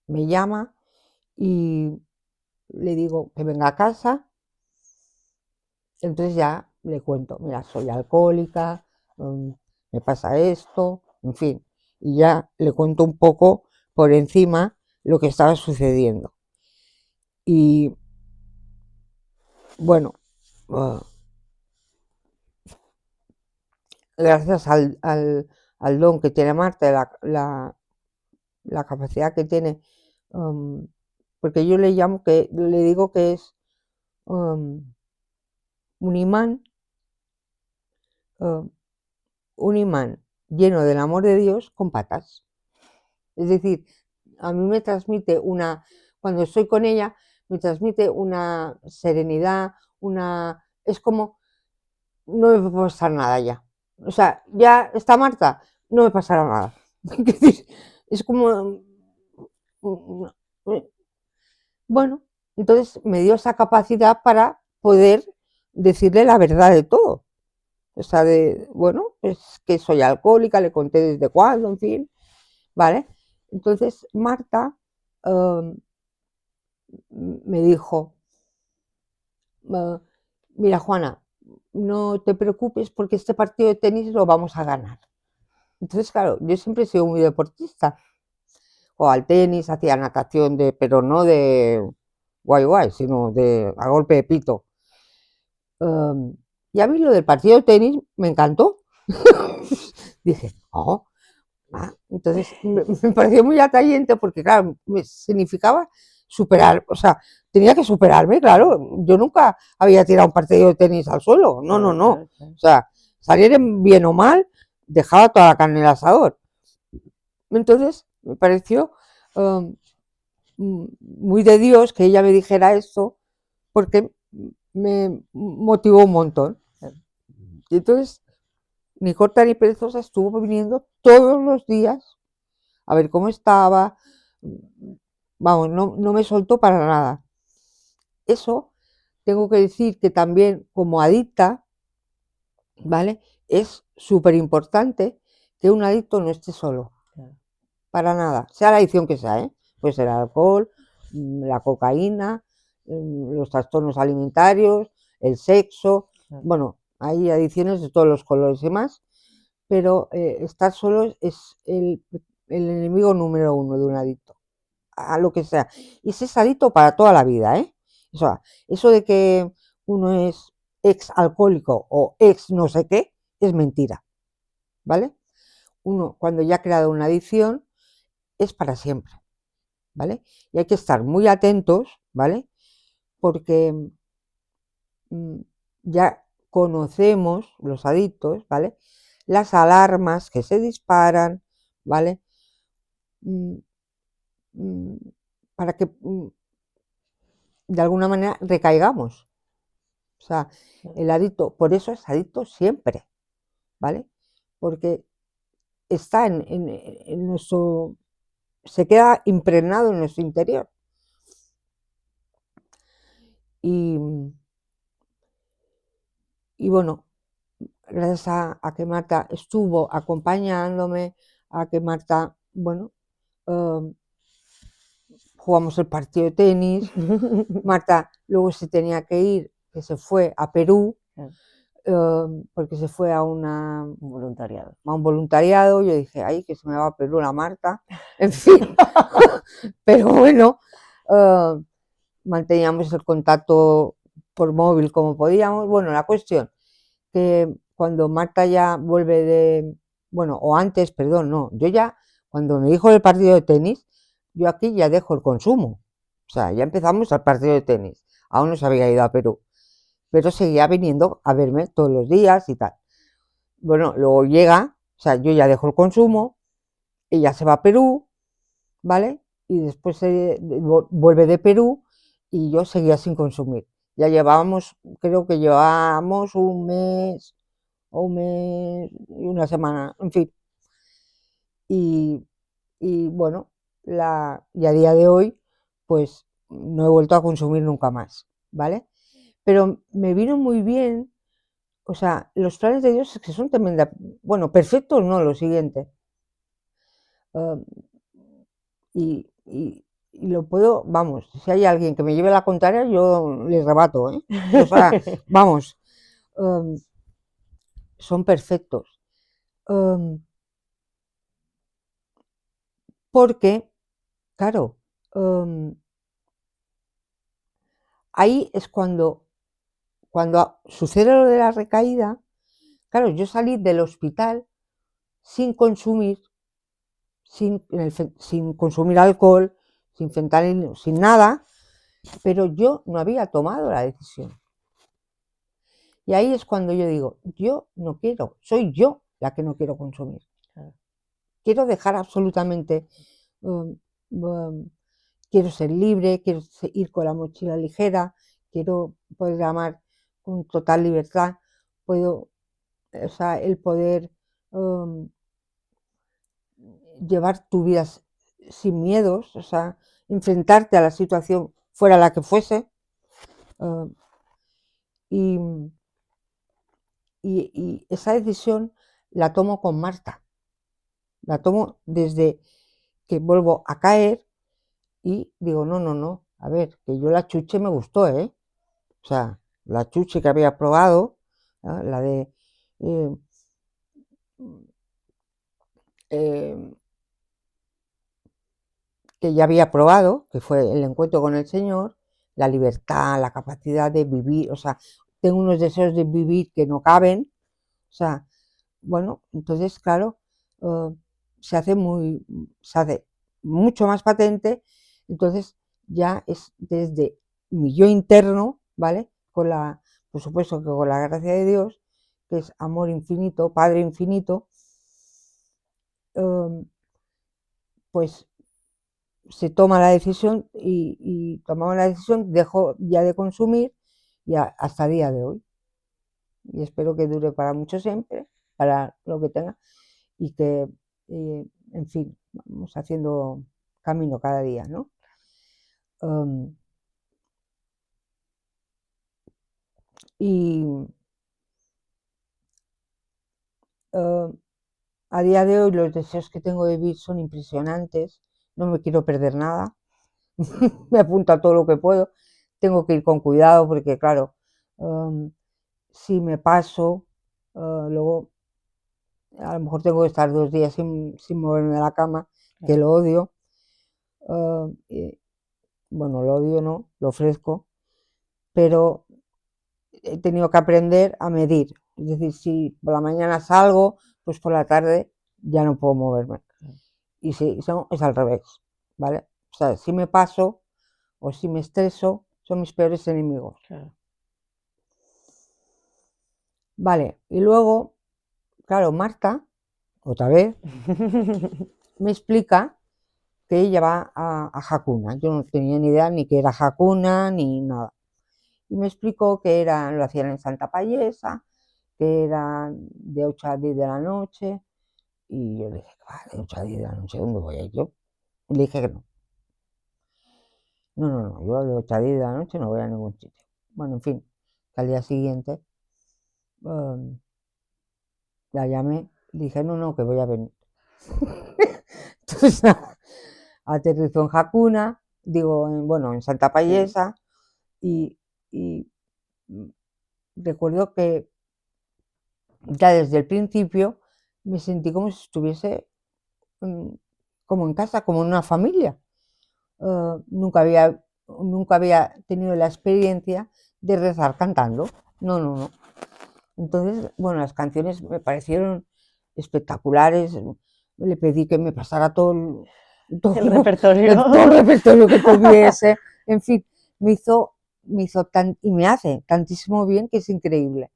me llama y le digo que venga a casa. Entonces ya le cuento, mira, soy alcohólica, me pasa esto, en fin, y ya le cuento un poco por encima lo que estaba sucediendo. Y bueno, uh, gracias al don que tiene Marta, la capacidad que tiene, porque yo le digo que es un imán, um, un imán lleno del amor de Dios con patas. Es decir, a mí me transmite cuando estoy con ella, me transmite una serenidad, es como, no me puede pasar nada ya. O sea, ya está Marta, no me pasará nada. Es como, bueno, entonces me dio esa capacidad para poder decirle la verdad de todo. O sea, bueno, pues que soy alcohólica, le conté desde cuándo, en fin, ¿vale? Entonces Marta me dijo, mira Juana, no te preocupes porque este partido de tenis lo vamos a ganar. Entonces, claro, yo siempre he sido muy deportista, o al tenis, hacía natación, pero no de guay guay, sino a golpe de pito. Y a mí lo del partido de tenis me encantó. Dije, oh, entonces me pareció muy atrayente porque, claro, me significaba superar, o sea, tenía que superarme, claro. Yo nunca había tirado un partido de tenis al suelo, no, no, no. O sea, salir bien o mal, dejaba toda la carne en el asador. Entonces me pareció muy de Dios que ella me dijera esto porque me motivó un montón. Y entonces, ni corta ni perezosa, estuvo viniendo todos los días a ver cómo estaba. Vamos, no me soltó para nada. Eso tengo que decir que también como adicta, ¿vale? Es súper importante que un adicto no esté solo, para nada, sea la adicción que sea, ¿eh? Puede ser el alcohol, la cocaína, los trastornos alimentarios, el sexo, bueno, hay adicciones de todos los colores y más, pero estar solo es el enemigo número uno de un adicto, a lo que sea. Y si es adicto para toda la vida, ¿eh? O sea, eso de que uno es ex alcohólico o ex no sé qué, es mentira, ¿vale? Uno, cuando ya ha creado una adicción, es para siempre, ¿vale? Y hay que estar muy atentos, ¿vale? Porque ya conocemos, los adictos, ¿vale? Las alarmas que se disparan, ¿vale? Mm, mm, para que de alguna manera recaigamos. O sea, el adicto, por eso es adicto siempre, ¿vale? Porque está en nuestro, se queda impregnado en nuestro interior. Y, y bueno, gracias a que Marta estuvo acompañándome, a que Marta, bueno, eh, jugamos el partido de tenis, Marta luego se tenía que ir, que se fue a Perú, porque se fue a un voluntariado. Yo dije, ay, que se me va a Perú la Marta, en fin, pero bueno, manteníamos el contacto por móvil como podíamos. Bueno, la cuestión que cuando Marta ya vuelve bueno, o antes, perdón, no, yo ya, cuando me dijo el partido de tenis, yo aquí ya dejo el consumo. O sea, ya empezamos el partido de tenis. Aún no se había ido a Perú, pero seguía viniendo a verme todos los días y tal. Bueno, luego llega, o sea, yo ya dejo el consumo, ella se va a Perú, ¿vale? Y después vuelve de Perú y yo seguía sin consumir. Ya llevábamos, creo que llevábamos un mes o un mes y una semana, en fin. Y, y bueno, y a día de hoy, pues no he vuelto a consumir nunca más, ¿vale? Pero me vino muy bien, o sea, los planes de Dios es que son tremendas, bueno, perfectos no, lo siguiente. Y lo puedo, vamos, si hay alguien que me lleve la contraria, yo les rebato, ¿eh? O sea, vamos, son perfectos. Porque, claro, ahí es cuando sucede lo de la recaída, claro, yo salí del hospital sin consumir, sin consumir alcohol, sin fentanilo, sin nada, pero yo no había tomado la decisión. Y ahí es cuando yo digo, yo no quiero, soy yo la que no quiero consumir. Claro. Quiero dejar absolutamente, um, um, quiero ser libre, quiero ir con la mochila ligera, quiero poder amar con total libertad, puedo, o sea, el poder um, llevar tu vida sin miedos, o sea, enfrentarte a la situación fuera la que fuese. uh, y, y esa decisión la tomo con Marta, la tomo desde que vuelvo a caer y digo, no, no, no, a ver, que yo la chuche me gustó, ¿eh? O sea, la chuche que había probado, ¿no? La de eh, eh, que ya había probado, que fue el encuentro con el Señor, la libertad, la capacidad de vivir, o sea, tengo unos deseos de vivir que no caben, o sea, bueno, entonces, claro, eh, se hace mucho más patente, entonces ya es desde mi yo interno, ¿vale? Por supuesto que con la gracia de Dios, que es amor infinito, Padre infinito, eh, pues se toma la decisión y tomamos la decisión, dejo ya de consumir y hasta el día de hoy. Y espero que dure para mucho siempre, para lo que tenga, y que, en fin, vamos haciendo camino cada día, ¿no? Um, y uh, a día de hoy los deseos que tengo de vivir son impresionantes, no me quiero perder nada, me apunto a todo lo que puedo, tengo que ir con cuidado porque, claro, si me paso, luego a lo mejor tengo que estar 2 días sin moverme de la cama, que lo odio. Bueno, lo odio no, lo ofrezco, pero he tenido que aprender a medir. Es decir, si por la mañana salgo, pues por la tarde ya no puedo moverme. Y si no, es al revés, ¿vale? O sea, si me paso o si me estreso, son mis peores enemigos. Claro. Vale, y luego, claro, Marta, otra vez, me explica que ella va a Hakuna. Yo no tenía ni idea ni que era Hakuna ni nada. Y me explicó que lo hacían en Santa Payesa, que era de 8 a 10 de la noche. Y yo le dije, de 8 a 10 de la noche, ¿dónde voy a ir yo? Y le dije que no. No, no, no, yo de 8 a 10 de la noche no voy a ningún sitio. Bueno, en fin, que al día siguiente um, la llamé y dije, no, no, que voy a venir. Entonces, aterrizó en Hakuna, digo, bueno, en Santa Payesa, y recuerdo que ya desde el principio me sentí como si estuviese mm, como en casa, como en una familia. Nunca había tenido la experiencia de rezar cantando. No, no, no. Entonces, bueno, las canciones me parecieron espectaculares. Le pedí que me pasara todo, El repertorio. todo el repertorio que tuviese. En fin, me hizo y me hace tantísimo bien que es increíble.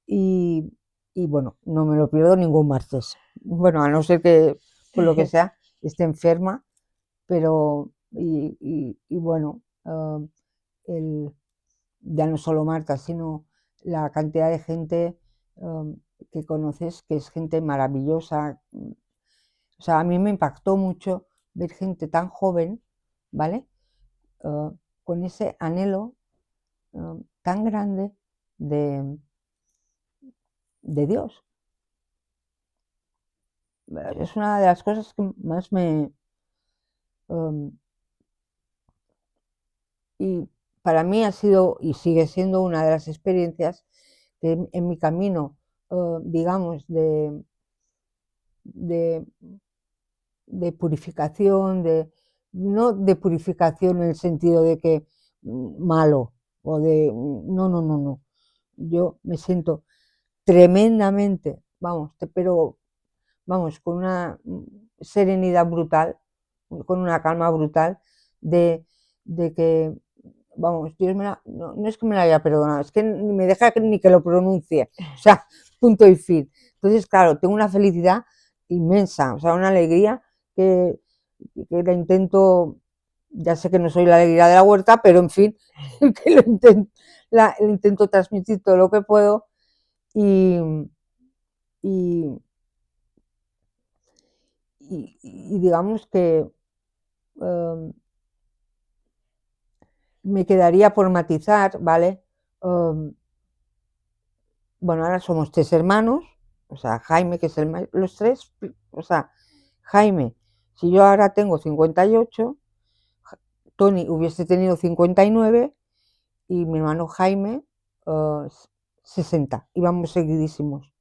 Y, y bueno, no me lo pierdo ningún martes. Bueno, a no ser que, por lo que sea, esté enferma, pero, y bueno, ya no solo Marta, sino la cantidad de gente que conoces, que es gente maravillosa. O sea, a mí me impactó mucho ver gente tan joven, ¿vale? Con ese anhelo tan grande de, de Dios. Es una de las cosas que más um, y para mí ha sido y sigue siendo una de las experiencias que en mi camino, digamos, de, de purificación, no de purificación en el sentido de que malo o de, no, no, no, no. Yo me siento tremendamente, vamos, pero vamos, con una serenidad brutal, con una calma brutal de que, vamos, Dios no, no es que me la haya perdonado, es que ni me deja ni que lo pronuncie, o sea, punto y fin. Entonces, claro, tengo una felicidad inmensa, o sea, una alegría que la intento, ya sé que no soy la alegría de la huerta, pero en fin, que intento transmitir todo lo que puedo y, y, y digamos que me quedaría por matizar, ¿vale? Bueno, ahora somos 3 hermanos, o sea, Jaime, que es los tres, o sea, Jaime, si yo ahora tengo 58, Tony hubiese tenido 59 y mi hermano Jaime 60, íbamos seguidísimos.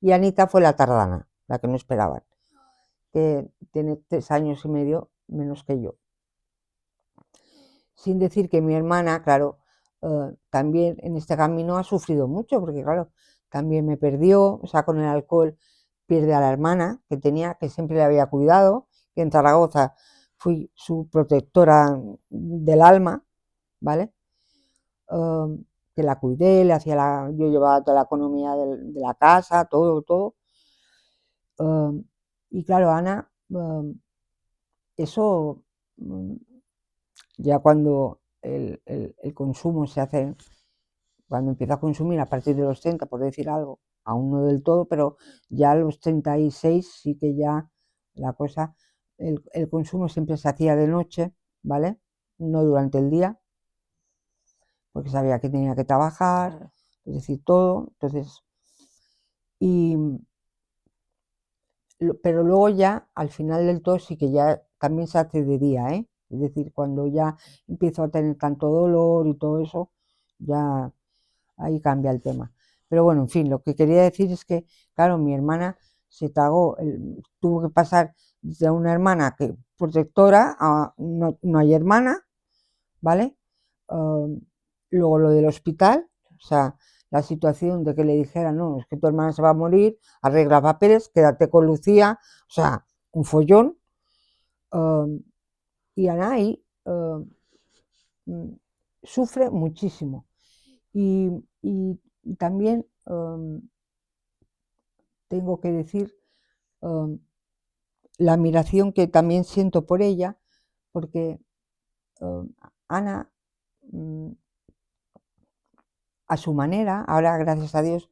Y Anita fue la tardana, la que no esperaban, que tiene 3 años y medio menos que yo. Sin decir que mi hermana, claro, también en este camino ha sufrido mucho, porque claro, también me perdió, o sea, con el alcohol pierde a la hermana que tenía, que siempre le había cuidado, que en Zaragoza fui su protectora del alma, ¿vale? Que la cuidé, yo llevaba toda la economía de la casa, todo, todo. Y claro, Ana, eso ya cuando el consumo se hace, cuando empieza a consumir a partir de los 30, por decir algo, aún no del todo, pero ya a los 36 sí que ya la cosa, el consumo siempre se hacía de noche, ¿vale? No durante el día, porque sabía que tenía que trabajar, es decir, todo, entonces, y, pero luego ya, al final del todo, sí que ya también se hace de día, ¿eh? Es decir, cuando ya empiezo a tener tanto dolor y todo eso, ya ahí cambia el tema. Pero bueno, en fin, lo que quería decir es que, claro, mi hermana se tragó, tuvo que pasar de una hermana que protectora a no, no hay hermana, ¿vale? Luego lo del hospital, o sea, la situación de que le dijera, no, es que tu hermana se va a morir, arregla papeles, quédate con Lucía, o sea, un follón. Y Anay sufre muchísimo. Y también tengo que decir la admiración que también siento por ella, porque Ana, mm, a su manera, ahora gracias a Dios,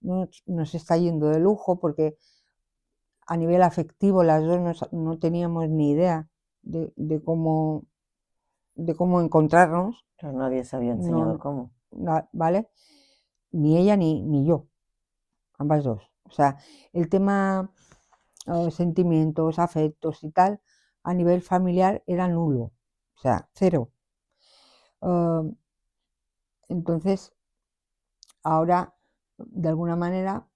nos está yendo de lujo, porque a nivel afectivo las dos no teníamos ni idea de cómo encontrarnos, Pero nadie se había enseñado no, cómo. ¿vale? Ni ella ni yo, ambas dos. O sea, el tema sentimientos, afectos y tal, a nivel familiar era nulo, o sea, cero. Entonces, ahora, de alguna manera,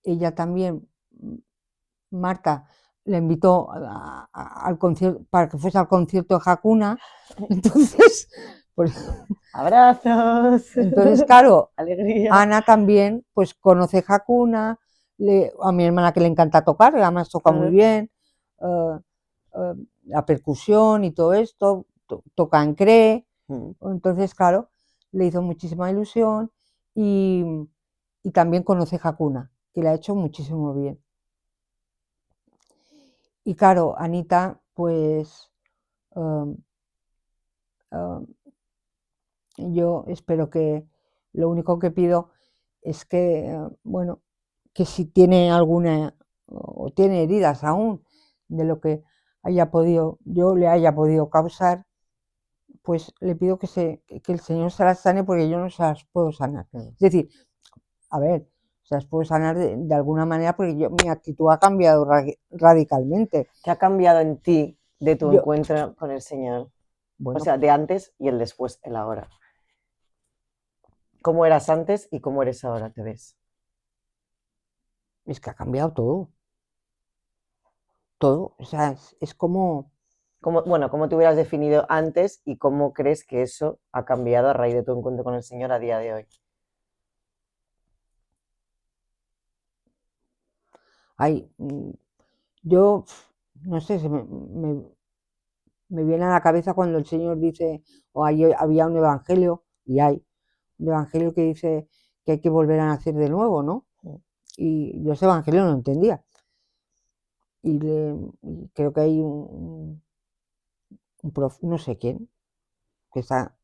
ella también, Marta, le invitó al concierto, para que fuese al concierto de Hakuna, entonces, pues, ¡Abrazos! entonces, claro, ¡Alegría! Ana también, pues conoce Hakuna, a mi hermana que le encanta tocar, además toca muy bien, eh, la percusión y todo esto, toca en CRE, entonces, claro, le hizo muchísima ilusión y, y también conoce Hakuna, que le ha hecho muchísimo bien. Y claro, Anita, pues um, um, yo espero que lo único que pido es que, bueno, que si tiene alguna o tiene heridas aún de lo que yo le haya podido causar, pues le pido que el Señor se las sane porque yo no se las puedo sanar. Es decir, a ver, se las puedo sanar de alguna manera porque mi actitud ha cambiado radicalmente. ¿Qué ha cambiado en ti de tu Yo, encuentro con el Señor? O bueno, sea, de antes y el después, el ahora. ¿Cómo eras antes y cómo eres ahora, te ves? es que ha cambiado todo, todo. O sea, es como, Bueno, ¿cómo te hubieras definido antes y cómo crees que eso ha cambiado a raíz de tu encuentro con el Señor a día de hoy? hay, Yo, no sé, me viene a la cabeza cuando el Señor dice, había un evangelio, y hay un evangelio que dice que hay que volver a nacer de nuevo, ¿no? Y yo ese evangelio no lo entendía. Y creo que hay un no sé quién, que está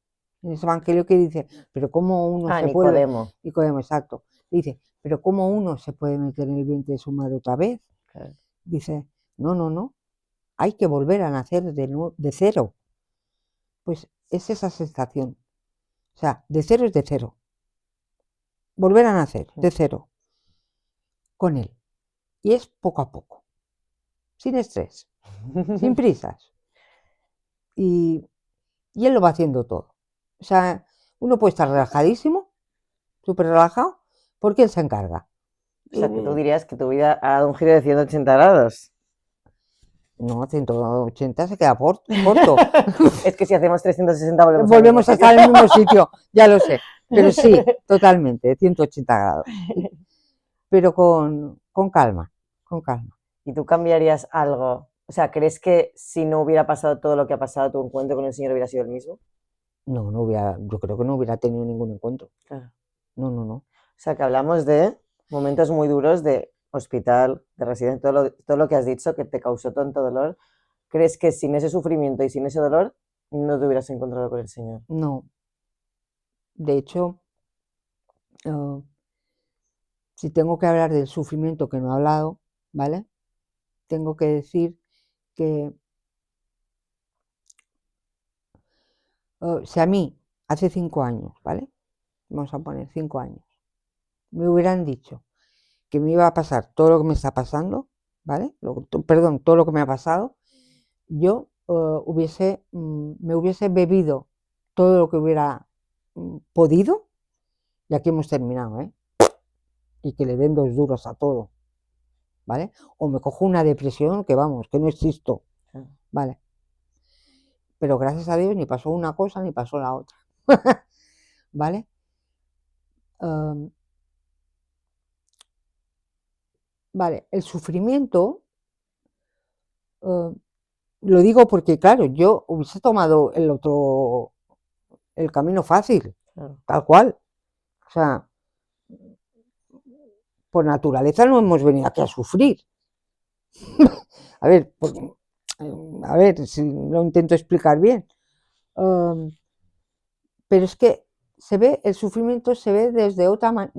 en ese evangelio que dice, pero ¿cómo uno se puede? Nicodemo. Nicodemo, exacto. Dice, pero ¿cómo uno se puede meter en el vientre de su madre otra vez? Claro. Dice, no, no, no, hay que volver a nacer de cero. Pues es esa sensación. O sea, de cero es de cero. Volver a nacer de cero con él. Y es poco a poco, sin estrés, sin prisas. Y él lo va haciendo todo. O sea, uno puede estar relajadísimo, súper relajado, porque él se encarga. O sea, que tú dirías que tu vida ha dado un giro de 180 grados. No, 180 se queda corto. Es que si hacemos 360 volvemos a estar en el mismo sitio, ya lo sé. Pero sí, totalmente, 180 grados. Pero con calma, con calma. ¿Y tú cambiarías algo? O sea, ¿crees que si no hubiera pasado todo lo que ha pasado, tu encuentro con el Señor hubiera sido el mismo? No, yo creo que no hubiera tenido ningún encuentro. Claro. No, no, no. O sea, que hablamos de momentos muy duros de hospital, de residencia, todo lo que has dicho que te causó tanto dolor. ¿Crees que sin ese sufrimiento y sin ese dolor no te hubieras encontrado con el Señor? No. De hecho, si tengo que hablar del sufrimiento que no he hablado, ¿vale? Tengo que decir que si a mí hace 5 años, ¿vale? Vamos a poner 5 años, me hubieran dicho que me iba a pasar todo lo que me está pasando, ¿vale? Perdón, todo lo que me ha pasado, yo me hubiese bebido todo lo que hubiera podido, y aquí hemos terminado, ¿eh? Y que le den 2 duros a todo, ¿vale? O me cojo una depresión que vamos, que no existo, ¿vale? Pero gracias a Dios ni pasó una cosa ni pasó la otra, ¿vale? Vale, el sufrimiento, lo digo porque, claro, yo hubiese tomado el camino fácil, tal cual. O sea, por naturaleza no hemos venido aquí a sufrir. A ver si lo intento explicar bien. Pero es que el sufrimiento se ve desde otra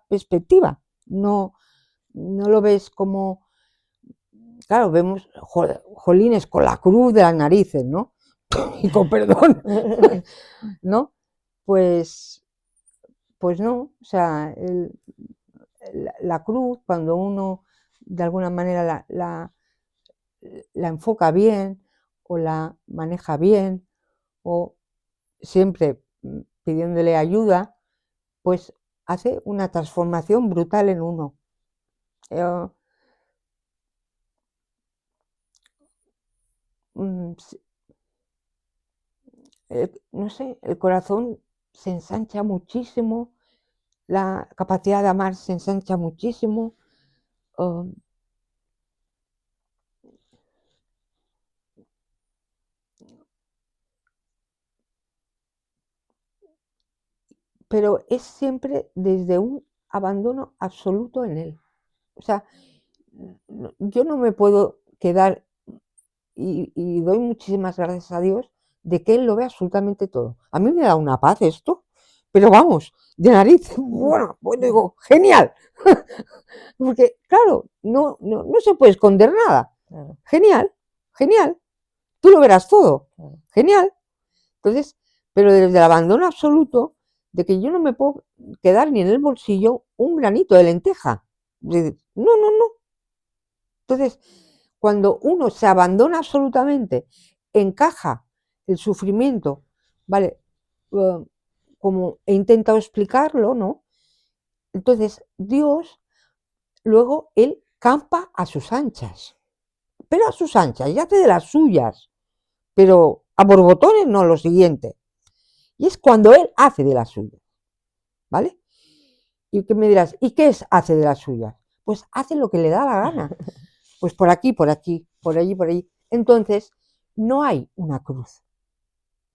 perspectiva. No lo ves como, claro, vemos jolines con la cruz de las narices, ¿no? Y con perdón, ¿no? Pues no, o sea, la cruz, cuando uno de alguna manera la enfoca bien o la maneja bien o siempre pidiéndole ayuda, pues hace una transformación brutal en uno. No sé, el corazón se ensancha muchísimo, la capacidad de amar se ensancha muchísimo. Pero es siempre desde un abandono absoluto en él. O sea, yo no me puedo quedar, y doy muchísimas gracias a Dios de que Él lo ve absolutamente todo. A mí me da una paz esto, pero vamos, de nariz, bueno, pues digo, genial. Porque, claro, no se puede esconder nada. Genial, genial. Tú lo verás todo. Genial. Entonces, pero desde el abandono absoluto de que yo no me puedo quedar ni en el bolsillo un granito de lenteja. No, no, no. Entonces, cuando uno se abandona absolutamente, encaja el sufrimiento, ¿vale? Como he intentado explicarlo, ¿no? Entonces, Dios, luego, Él campa a sus anchas, pero a sus anchas, y hace de las suyas, pero a borbotones no, lo siguiente. Y es cuando Él hace de las suyas, ¿vale? Y que me dirás, ¿y qué hace de las suyas? Pues hace lo que le da la gana. pues por aquí, por aquí, por allí, por allí. Entonces, no hay una cruz,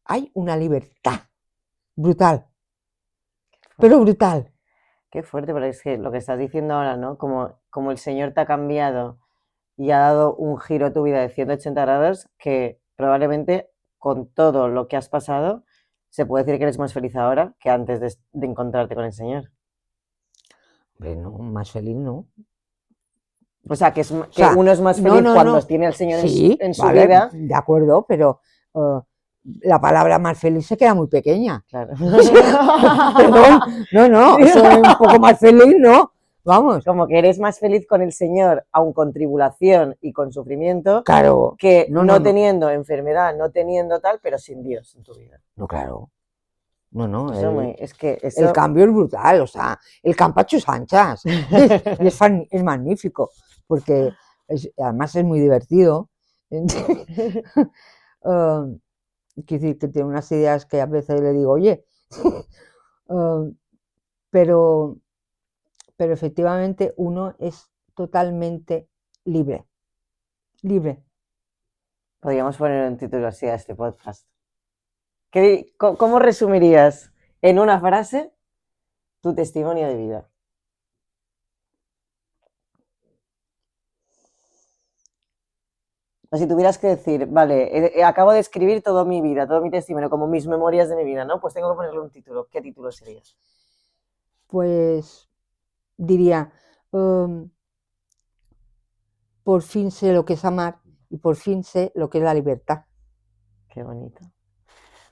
hay una libertad brutal, pero brutal. Qué fuerte, pero es que lo que estás diciendo ahora, ¿no? Como el Señor te ha cambiado y ha dado un giro a tu vida de 180 grados, que probablemente con todo lo que has pasado, se puede decir que eres más feliz ahora que antes de encontrarte con el Señor. Hombre, no, más feliz no. O sea, que O sea, uno es más no, feliz no, cuando no. tiene al Señor Sí, en su vale, vida. de acuerdo, pero la palabra más feliz se queda muy pequeña. Claro. Perdón, no, soy un poco más feliz, ¿no? Vamos, Como que eres más feliz con el Señor, aun con tribulación y con sufrimiento, claro. que No, no no, no. teniendo enfermedad, no teniendo tal, pero sin Dios en tu vida. No, claro. No, Eso es que el eso... cambio es brutal, o sea, el campachos anchas. Y es magnífico, porque además es muy divertido. Quiero decir que tiene unas ideas que a veces le digo, oye, pero, pero efectivamente uno es totalmente libre, libre. Podríamos poner un título así a este podcast. ¿Cómo resumirías en una frase tu testimonio de vida? O si tuvieras que decir, vale, acabo de escribir toda mi vida, todo mi testimonio, como mis memorias de mi vida, ¿no? Pues tengo que ponerle un título. ¿Qué título sería? Pues diría, por fin sé lo que es amar y por fin sé lo que es la libertad. Qué bonito.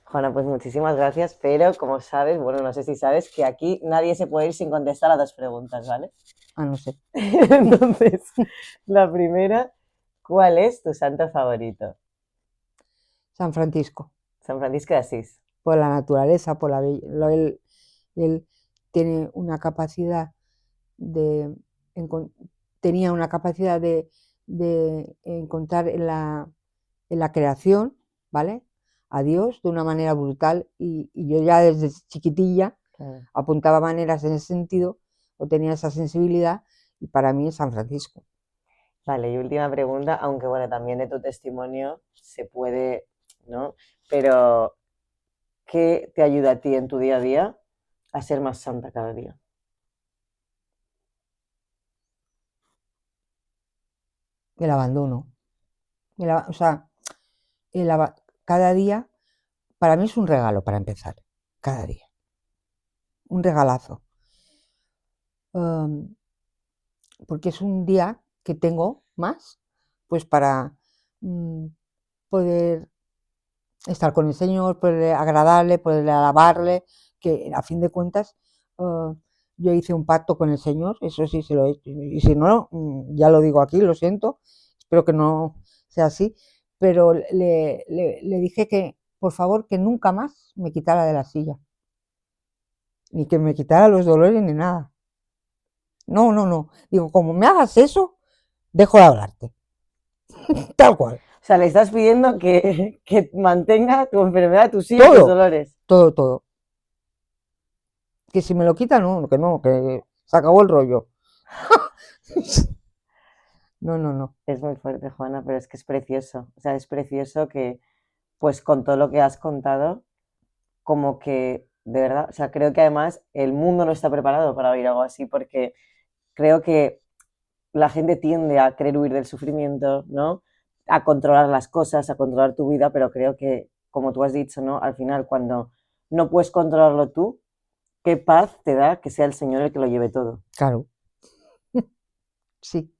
Juana, pues muchísimas gracias, pero como sabes, bueno, no sé si sabes, que aquí nadie se puede ir sin contestar a 2 preguntas, ¿vale? Ah, no sé. Entonces, la primera, ¿cuál es tu santo favorito? San Francisco, San Francisco de Asís. por la naturaleza, por él tiene una capacidad tenía una capacidad de encontrar en la creación, ¿vale? A Dios de una manera brutal y yo ya desde chiquitilla Claro. apuntaba maneras en ese sentido o tenía esa sensibilidad y para mí es San Francisco. Vale, y última pregunta, aunque bueno, también de tu testimonio se puede, ¿no? Pero, ¿qué te ayuda a ti en tu día a día a ser más santa cada día? El abandono. O sea, cada día para mí es un regalo para empezar, cada día. Un regalazo. Porque es un día que tengo más, pues para poder estar con el Señor, poder agradarle, poder alabarle, que a fin de cuentas yo hice un pacto con el Señor, eso sí se lo he hecho, y si no, ya lo digo aquí, lo siento, espero que no sea así, pero le dije que, por favor, que nunca más me quitara de la silla, ni que me quitara los dolores ni nada. No. Digo, como me hagas eso, dejo de hablarte. Tal cual. O sea, le estás pidiendo que mantenga tu enfermedad, tus hijos, tus dolores. Todo. Que si me lo quita, no, que se acabó el rollo. No. Es muy fuerte, Juana, pero es que es precioso. O sea, es precioso que, pues con todo lo que has contado, como que, de verdad, o sea, creo que además el mundo no está preparado para oír algo así, porque creo que la gente tiende a querer huir del sufrimiento, ¿no? A controlar las cosas, a controlar tu vida, pero creo que, como tú has dicho, ¿no? Al final, cuando no puedes controlarlo tú, qué paz te da que sea el Señor el que lo lleve todo. Claro. Sí.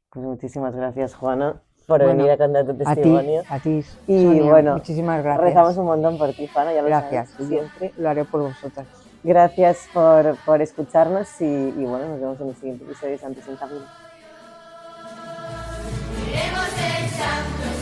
Pues muchísimas gracias, Juana, por Bueno, venir a contar tu testimonio. A ti, Y Sonia, bueno, muchísimas gracias. rezamos un montón por ti, Juana, ya lo Gracias. sabes, siempre. Lo haré por vosotras. Gracias por escucharnos y bueno, nos vemos en el siguiente episodio de Santos en Camino. Queremos ser santos.